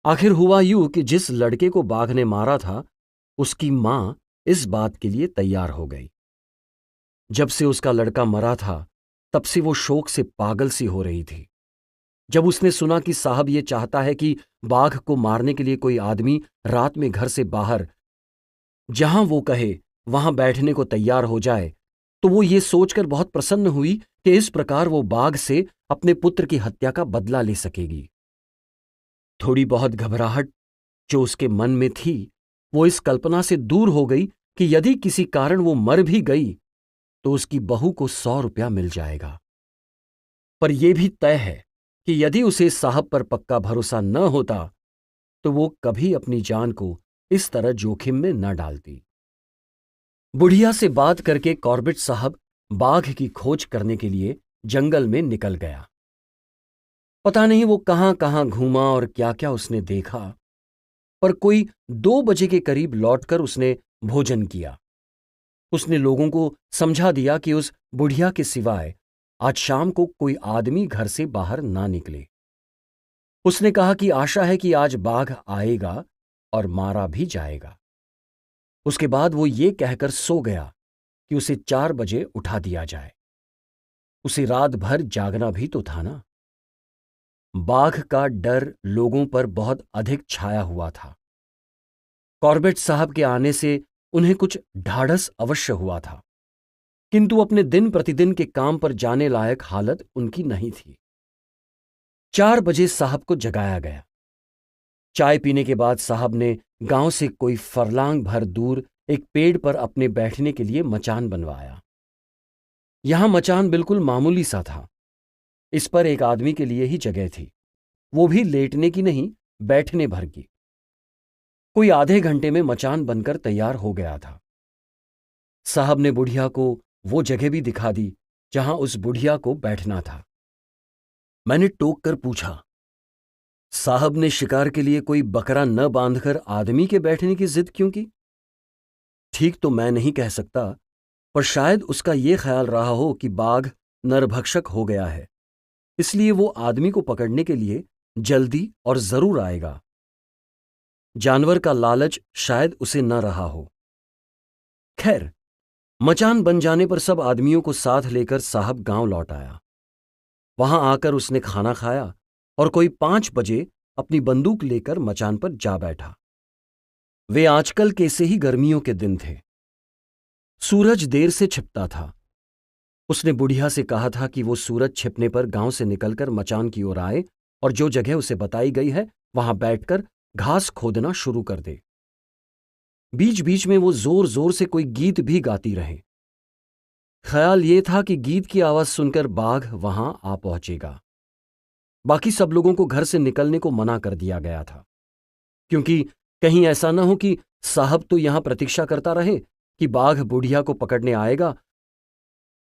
आखिर हुआ यूं कि जिस लड़के को बाघ ने मारा था उसकी मां इस बात के लिए तैयार हो गई। जब से उसका लड़का मरा था तब से वो शोक से पागल सी हो रही थी। जब उसने सुना कि साहब ये चाहता है कि बाघ को मारने के लिए कोई आदमी रात में घर से बाहर जहां वो कहे वहां बैठने को तैयार हो जाए, तो वो ये सोचकर बहुत प्रसन्न हुई कि इस प्रकार वो बाघ से अपने पुत्र की हत्या का बदला ले सकेगी। थोड़ी बहुत घबराहट जो उसके मन में थी वो इस कल्पना से दूर हो गई कि यदि किसी कारण वो मर भी गई तो उसकी बहू को 100 रुपया मिल जाएगा। पर यह भी तय है कि यदि उसे साहब पर पक्का भरोसा न होता तो वो कभी अपनी जान को इस तरह जोखिम में न डालती। बुढ़िया से बात करके कॉर्बेट साहब बाघ की खोज करने के लिए जंगल में निकल गया। पता नहीं वो कहां कहां घूमा और क्या क्या उसने देखा, पर कोई 2 बजे के करीब लौटकर उसने भोजन किया। उसने लोगों को समझा दिया कि उस बुढ़िया के सिवाय आज शाम को कोई आदमी घर से बाहर ना निकले। उसने कहा कि आशा है कि आज बाघ आएगा और मारा भी जाएगा। उसके बाद वो ये कहकर सो गया कि उसे 4 बजे उठा दिया जाए। उसे रात भर जागना भी तो था ना। बाघ का डर लोगों पर बहुत अधिक छाया हुआ था। कॉर्बेट साहब के आने से उन्हें कुछ ढाढ़स अवश्य हुआ था, किंतु अपने दिन प्रतिदिन के काम पर जाने लायक हालत उनकी नहीं थी। 4 बजे साहब को जगाया गया। चाय पीने के बाद साहब ने गांव से कोई फरलांग भर दूर एक पेड़ पर अपने बैठने के लिए मचान बनवाया। यहां मचान बिल्कुल मामूली सा था। इस पर एक आदमी के लिए ही जगह थी, वो भी लेटने की नहीं, बैठने भर की। कोई आधे घंटे में मचान बनकर तैयार हो गया था। साहब ने बुढ़िया को वो जगह भी दिखा दी जहां उस बुढ़िया को बैठना था। मैंने टोक कर पूछा, साहब ने शिकार के लिए कोई बकरा न बांधकर आदमी के बैठने की जिद क्यों की? ठीक तो मैं नहीं कह सकता, पर शायद उसका यह ख्याल रहा हो कि बाघ नरभक्षक हो गया है, इसलिए वो आदमी को पकड़ने के लिए जल्दी और जरूर आएगा। जानवर का लालच शायद उसे न रहा हो। खैर, मचान बन जाने पर सब आदमियों को साथ लेकर साहब गांव लौट आया। वहां आकर उसने खाना खाया और कोई 5 बजे अपनी बंदूक लेकर मचान पर जा बैठा। वे आजकल के से ही गर्मियों के दिन थे। सूरज देर से छिपता था। उसने बुढ़िया से कहा था कि वो सूरज छिपने पर गांव से निकलकर मचान की ओर आए और जो जगह उसे बताई गई है वहां बैठकर घास खोदना शुरू कर दे। बीच बीच में वो जोर जोर से कोई गीत भी गाती रहे। ख्याल ये था कि गीत की आवाज सुनकर बाघ वहां आ पहुंचेगा। बाकी सब लोगों को घर से निकलने को मना कर दिया गया था, क्योंकि कहीं ऐसा न हो कि साहब तो यहां प्रतीक्षा करता रहे कि बाघ बुढ़िया को पकड़ने आएगा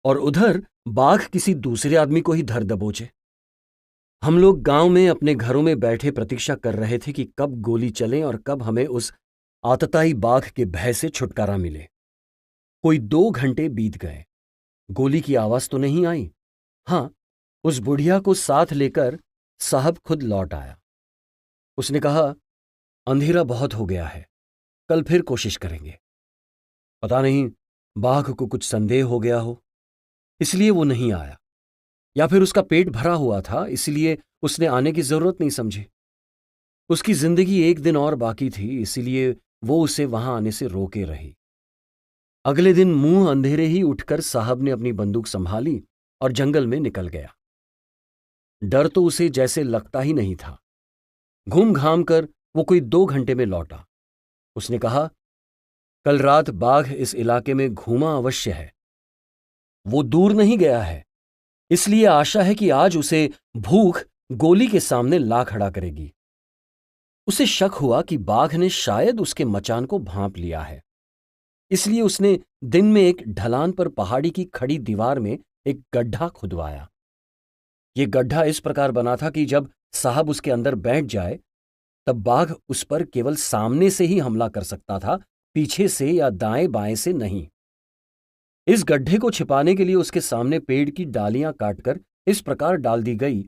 और उधर बाघ किसी दूसरे आदमी को ही धर दबोचे। हम लोग गांव में अपने घरों में बैठे प्रतीक्षा कर रहे थे कि कब गोली चले और कब हमें उस आतताई बाघ के भय से छुटकारा मिले। कोई 2 घंटे बीत गए। गोली की आवाज तो नहीं आई। हां, उस बुढ़िया को साथ लेकर साहब खुद लौट आया। उसने कहा, अंधेरा बहुत हो गया है, कल फिर कोशिश करेंगे। पता नहीं बाघ को कुछ संदेह हो गया हो, इसलिए वो नहीं आया, या फिर उसका पेट भरा हुआ था, इसलिए उसने आने की जरूरत नहीं समझी। उसकी जिंदगी 1 दिन और बाकी थी, इसलिए वो उसे वहां आने से रोके रही। अगले दिन मुंह अंधेरे ही उठकर साहब ने अपनी बंदूक संभाली और जंगल में निकल गया। डर तो उसे जैसे लगता ही नहीं था। घूम घाम कर वो कोई 2 घंटे में लौटा। उसने कहा, कल रात बाघ इस इलाके में घूमा अवश्य है। वो दूर नहीं गया है, इसलिए आशा है कि आज उसे भूख गोली के सामने ला खड़ा करेगी। उसे शक हुआ कि बाघ ने शायद उसके मचान को भांप लिया है, इसलिए उसने दिन में एक ढलान पर पहाड़ी की खड़ी दीवार में एक गड्ढा खुदवाया। यह गड्ढा इस प्रकार बना था कि जब साहब उसके अंदर बैठ जाए तब बाघ उस पर केवल सामने से ही हमला कर सकता था, पीछे से या दाएं बाएं से नहीं। इस गड्ढे को छिपाने के लिए उसके सामने पेड़ की डालियां काटकर इस प्रकार डाल दी गई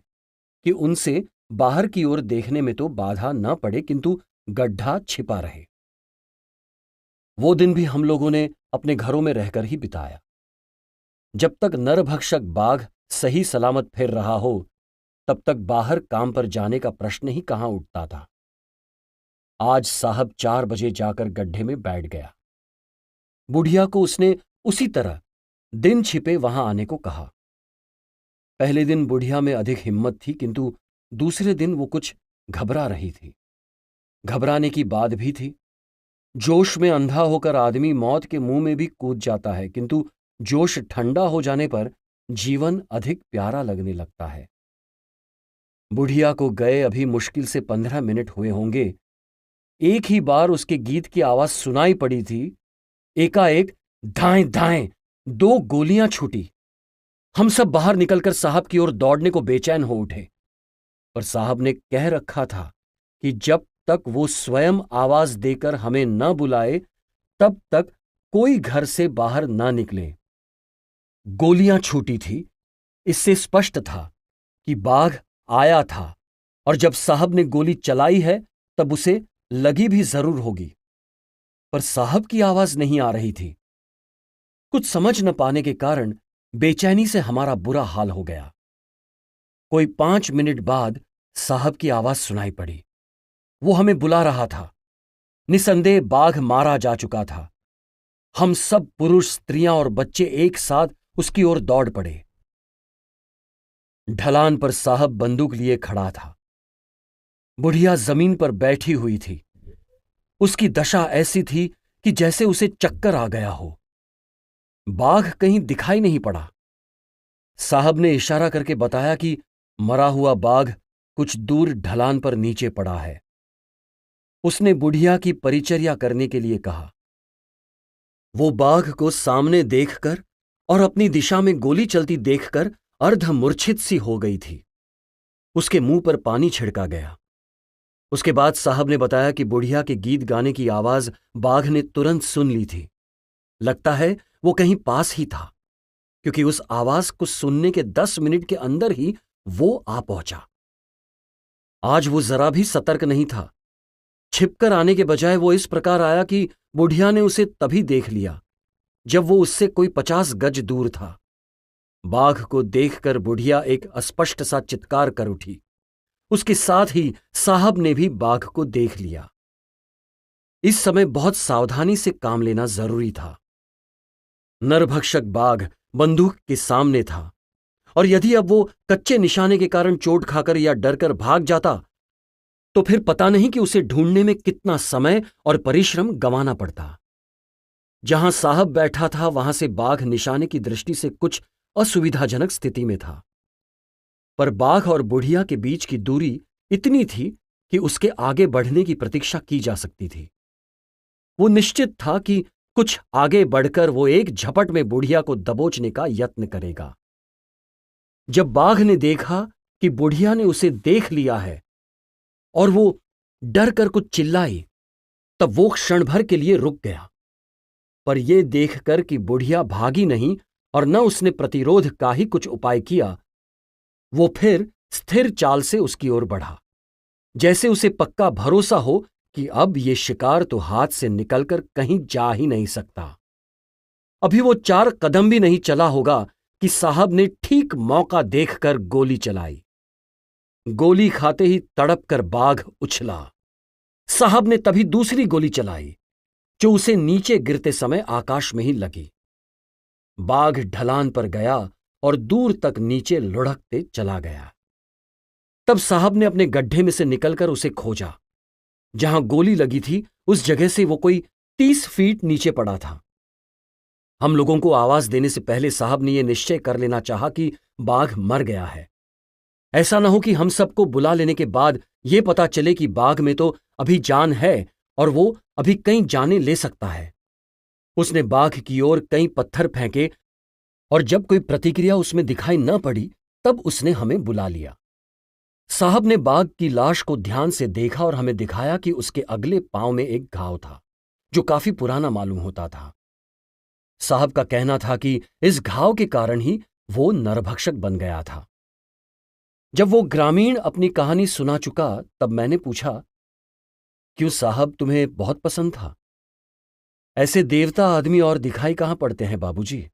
कि उनसे बाहर की ओर देखने में तो बाधा न पड़े, किंतु गड्ढा छिपा रहे। वो दिन भी हम लोगों ने अपने घरों में रहकर ही बिताया। जब तक नरभक्षक बाघ सही सलामत फिर रहा हो तब तक बाहर काम पर जाने का प्रश्न ही कहां उठता था। आज साहब 4 बजे जाकर गड्ढे में बैठ गया। बुढ़िया को उसने उसी तरह दिन छिपे वहां आने को कहा। पहले दिन बुढ़िया में अधिक हिम्मत थी, किंतु दूसरे दिन वो कुछ घबरा रही थी। घबराने की बात भी थी। जोश में अंधा होकर आदमी मौत के मुंह में भी कूद जाता है, किंतु जोश ठंडा हो जाने पर जीवन अधिक प्यारा लगने लगता है। बुढ़िया को गए अभी मुश्किल से 15 मिनट हुए होंगे। एक ही बार उसके गीत की आवाज सुनाई पड़ी थी। एकाएक धाएं धाएं 2 गोलियां छूटी। हम सब बाहर निकलकर साहब की ओर दौड़ने को बेचैन हो उठे, पर साहब ने कह रखा था कि जब तक वो स्वयं आवाज देकर हमें न बुलाए तब तक कोई घर से बाहर ना निकले। गोलियां छूटी थी, इससे स्पष्ट था कि बाघ आया था, और जब साहब ने गोली चलाई है तब उसे लगी भी जरूर होगी। पर साहब की आवाज नहीं आ रही थी। कुछ समझ न पाने के कारण बेचैनी से हमारा बुरा हाल हो गया। कोई 5 मिनट बाद साहब की आवाज सुनाई पड़ी। वो हमें बुला रहा था। निसंदेह बाघ मारा जा चुका था। हम सब पुरुष, स्त्रियां और बच्चे एक साथ उसकी ओर दौड़ पड़े। ढलान पर साहब बंदूक लिए खड़ा था। बुढ़िया जमीन पर बैठी हुई थी। उसकी दशा ऐसी थी कि जैसे उसे चक्कर आ गया हो। बाघ कहीं दिखाई नहीं पड़ा। साहब ने इशारा करके बताया कि मरा हुआ बाघ कुछ दूर ढलान पर नीचे पड़ा है। उसने बुढ़िया की परिचर्या करने के लिए कहा। वो बाघ को सामने देखकर और अपनी दिशा में गोली चलती देखकर अर्धमूर्छित सी हो गई थी। उसके मुंह पर पानी छिड़का गया। उसके बाद साहब ने बताया कि बुढ़िया के गीत गाने की आवाज बाघ ने तुरंत सुन ली थी। लगता है वो कहीं पास ही था, क्योंकि उस आवाज को सुनने के 10 मिनट के अंदर ही वो आ पहुंचा। आज वो जरा भी सतर्क नहीं था। छिपकर आने के बजाय वो इस प्रकार आया कि बुढ़िया ने उसे तभी देख लिया जब वो उससे कोई 50 गज दूर था। बाघ को देखकर बुढ़िया एक अस्पष्ट सा चित्कार कर उठी। उसके साथ ही साहब ने भी बाघ को देख लिया। इस समय बहुत सावधानी से काम लेना जरूरी था। नरभक्षक बाघ बंदूक के सामने था, और यदि अब वो कच्चे निशाने के कारण चोट खाकर या डरकर भाग जाता तो फिर पता नहीं कि उसे ढूंढने में कितना समय और परिश्रम गंवाना पड़ता। जहां साहब बैठा था वहां से बाघ निशाने की दृष्टि से कुछ असुविधाजनक स्थिति में था, पर बाघ और बुढ़िया के बीच की दूरी इतनी थी कि उसके आगे बढ़ने की प्रतीक्षा की जा सकती थी। वो निश्चित था कि कुछ आगे बढ़कर वो एक झपट में बुढ़िया को दबोचने का यत्न करेगा। जब बाघ ने देखा कि बुढ़िया ने उसे देख लिया है और वो डर कर कुछ चिल्लाई, तब वो क्षण भर के लिए रुक गया। पर यह देखकर कि बुढ़िया भागी नहीं और न उसने प्रतिरोध का ही कुछ उपाय किया, वो फिर स्थिर चाल से उसकी ओर बढ़ा, जैसे उसे पक्का भरोसा हो कि अब ये शिकार तो हाथ से निकलकर कहीं जा ही नहीं सकता। अभी वो 4 कदम भी नहीं चला होगा कि साहब ने ठीक मौका देखकर गोली चलाई। गोली खाते ही तड़प कर बाघ उछला। साहब ने तभी दूसरी गोली चलाई, जो उसे नीचे गिरते समय आकाश में ही लगी। बाघ ढलान पर गया और दूर तक नीचे लुढ़कते चला गया। तब साहब ने अपने गड्ढे में से निकलकर उसे खोजा। जहां गोली लगी थी उस जगह से वो कोई 30 फीट नीचे पड़ा था। हम लोगों को आवाज देने से पहले साहब ने यह निश्चय कर लेना चाहा कि बाघ मर गया है। ऐसा न हो कि हम सबको बुला लेने के बाद यह पता चले कि बाघ में तो अभी जान है और वो अभी कहीं जाने ले सकता है। उसने बाघ की ओर कई पत्थर फेंके और जब कोई प्रतिक्रिया उसमें दिखाई न पड़ी तब उसने हमें बुला लिया। साहब ने बाघ की लाश को ध्यान से देखा और हमें दिखाया कि उसके अगले पांव में एक घाव था, जो काफी पुराना मालूम होता था। साहब का कहना था कि इस घाव के कारण ही वो नरभक्षक बन गया था। जब वो ग्रामीण अपनी कहानी सुना चुका तब मैंने पूछा, क्यों साहब तुम्हें बहुत पसंद था? ऐसे देवता आदमी और दिखाई कहां पड़ते हैं बाबूजी?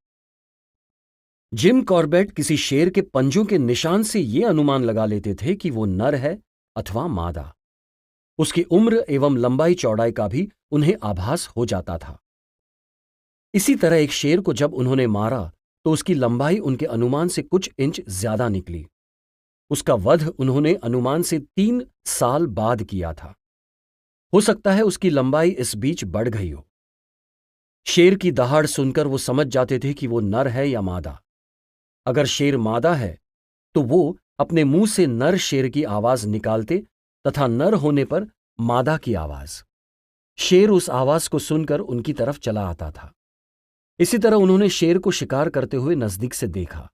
जिम कॉर्बेट किसी शेर के पंजों के निशान से यह अनुमान लगा लेते थे कि वो नर है अथवा मादा। उसकी उम्र एवं लंबाई चौड़ाई का भी उन्हें आभास हो जाता था। इसी तरह एक शेर को जब उन्होंने मारा तो उसकी लंबाई उनके अनुमान से कुछ इंच ज्यादा निकली। उसका वध उन्होंने अनुमान से 3 साल बाद किया था। हो सकता है उसकी लंबाई इस बीच बढ़ गई हो। शेर की दहाड़ सुनकर वो समझ जाते थे कि वो नर है या मादा। अगर शेर मादा है तो वो अपने मुंह से नर शेर की आवाज निकालते तथा नर होने पर मादा की आवाज। शेर उस आवाज को सुनकर उनकी तरफ चला आता था। इसी तरह उन्होंने शेर को शिकार करते हुए नजदीक से देखा।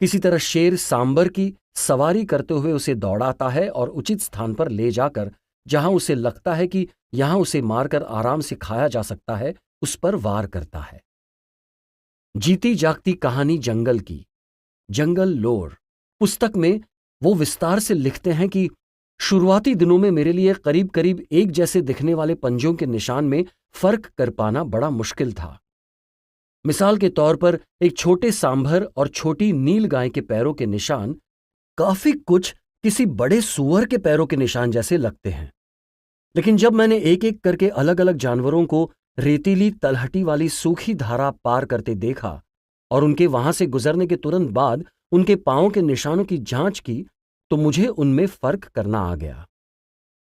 किसी तरह शेर सांबर की सवारी करते हुए उसे दौड़ाता है और उचित स्थान पर ले जाकर जहां उसे लगता है कि यहां उसे मारकर आराम से खाया जा सकता है, उस पर वार करता है। जीती जागती कहानी जंगल की, जंगल लोर पुस्तक में वो विस्तार से लिखते हैं कि शुरुआती दिनों में मेरे लिए करीब करीब एक जैसे दिखने वाले पंजों के निशान में फर्क कर पाना बड़ा मुश्किल था। मिसाल के तौर पर एक छोटे सांभर और छोटी नील गाय के पैरों के निशान काफी कुछ किसी बड़े सूअर के पैरों के निशान जैसे लगते हैं। लेकिन जब मैंने एक एक करके अलग अलग जानवरों को रेतीली तलहटी वाली सूखी धारा पार करते देखा और उनके वहां से गुजरने के तुरंत बाद उनके पांवों के निशानों की जांच की, तो मुझे उनमें फर्क करना आ गया।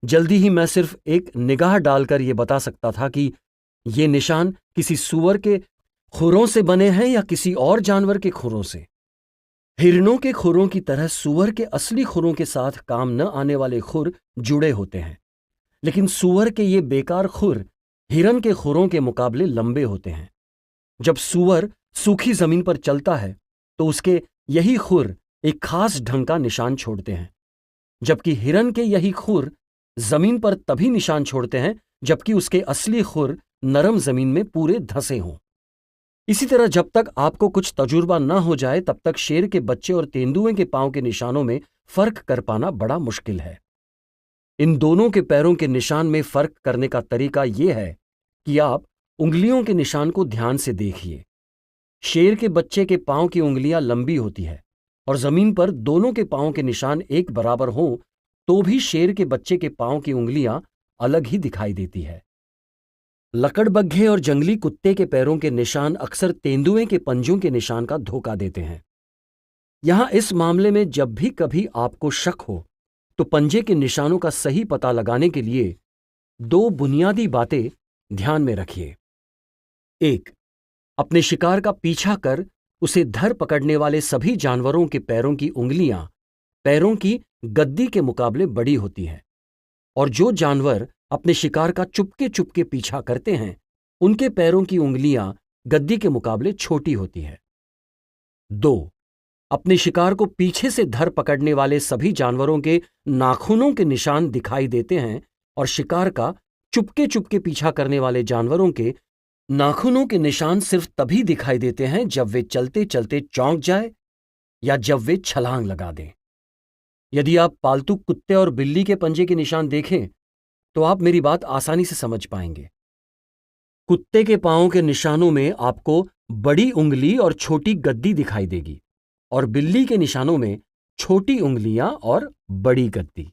जल्दी ही मैं सिर्फ एक निगाह डालकर यह बता सकता था कि ये निशान किसी सूअर के खुरों से बने हैं या किसी और जानवर के खुरों से। हिरणों के खुरों की तरह सूअर के असली खुरों के साथ काम न आने वाले खुर जुड़े होते हैं, लेकिन सूअर के ये बेकार खुर हिरन के खुरों के मुकाबले लंबे होते हैं। जब सूअर सूखी जमीन पर चलता है तो उसके यही खुर एक खास ढंग का निशान छोड़ते हैं, जबकि हिरन के यही खुर जमीन पर तभी निशान छोड़ते हैं जबकि उसके असली खुर नरम जमीन में पूरे धंसे हों। इसी तरह जब तक आपको कुछ तजुर्बा न हो जाए तब तक शेर के बच्चे और तेंदुए के पांव के निशानों में फर्क कर पाना बड़ा मुश्किल है। इन दोनों के पैरों के निशान में फर्क करने का तरीका यह है कि आप उंगलियों के निशान को ध्यान से देखिए। शेर के बच्चे के पांव की उंगलियां लंबी होती है और जमीन पर दोनों के पांव के निशान एक बराबर हों तो भी शेर के बच्चे के पांव की उंगलियां अलग ही दिखाई देती है। लकड़बग्घे और जंगली कुत्ते के पैरों के निशान अक्सर तेंदुए के पंजों के निशान का धोखा देते हैं। यहां इस मामले में जब भी कभी आपको शक हो तो पंजे के निशानों का सही पता लगाने के लिए 2 बुनियादी बातें ध्यान में रखिए। 1, अपने शिकार का पीछा कर उसे धर पकड़ने वाले सभी जानवरों के पैरों की उंगलियां पैरों की गद्दी के मुकाबले बड़ी होती हैं, और जो जानवर अपने शिकार का चुपके चुपके पीछा करते हैं उनके पैरों की उंगलियां गद्दी के मुकाबले छोटी होती है। 2, अपने शिकार को पीछे से धर पकड़ने वाले सभी जानवरों के नाखूनों के निशान दिखाई देते हैं और शिकार का चुपके चुपके पीछा करने वाले जानवरों के नाखूनों के निशान सिर्फ तभी दिखाई देते हैं जब वे चलते चलते चौंक जाए या जब वे छलांग लगा दें। यदि आप पालतू कुत्ते और बिल्ली के पंजे के निशान देखें तो आप मेरी बात आसानी से समझ पाएंगे। कुत्ते के पांवों के निशानों में आपको बड़ी उंगली और छोटी गद्दी दिखाई देगी और बिल्ली के निशानों में छोटी उंगलियां और बड़ी गद्दी।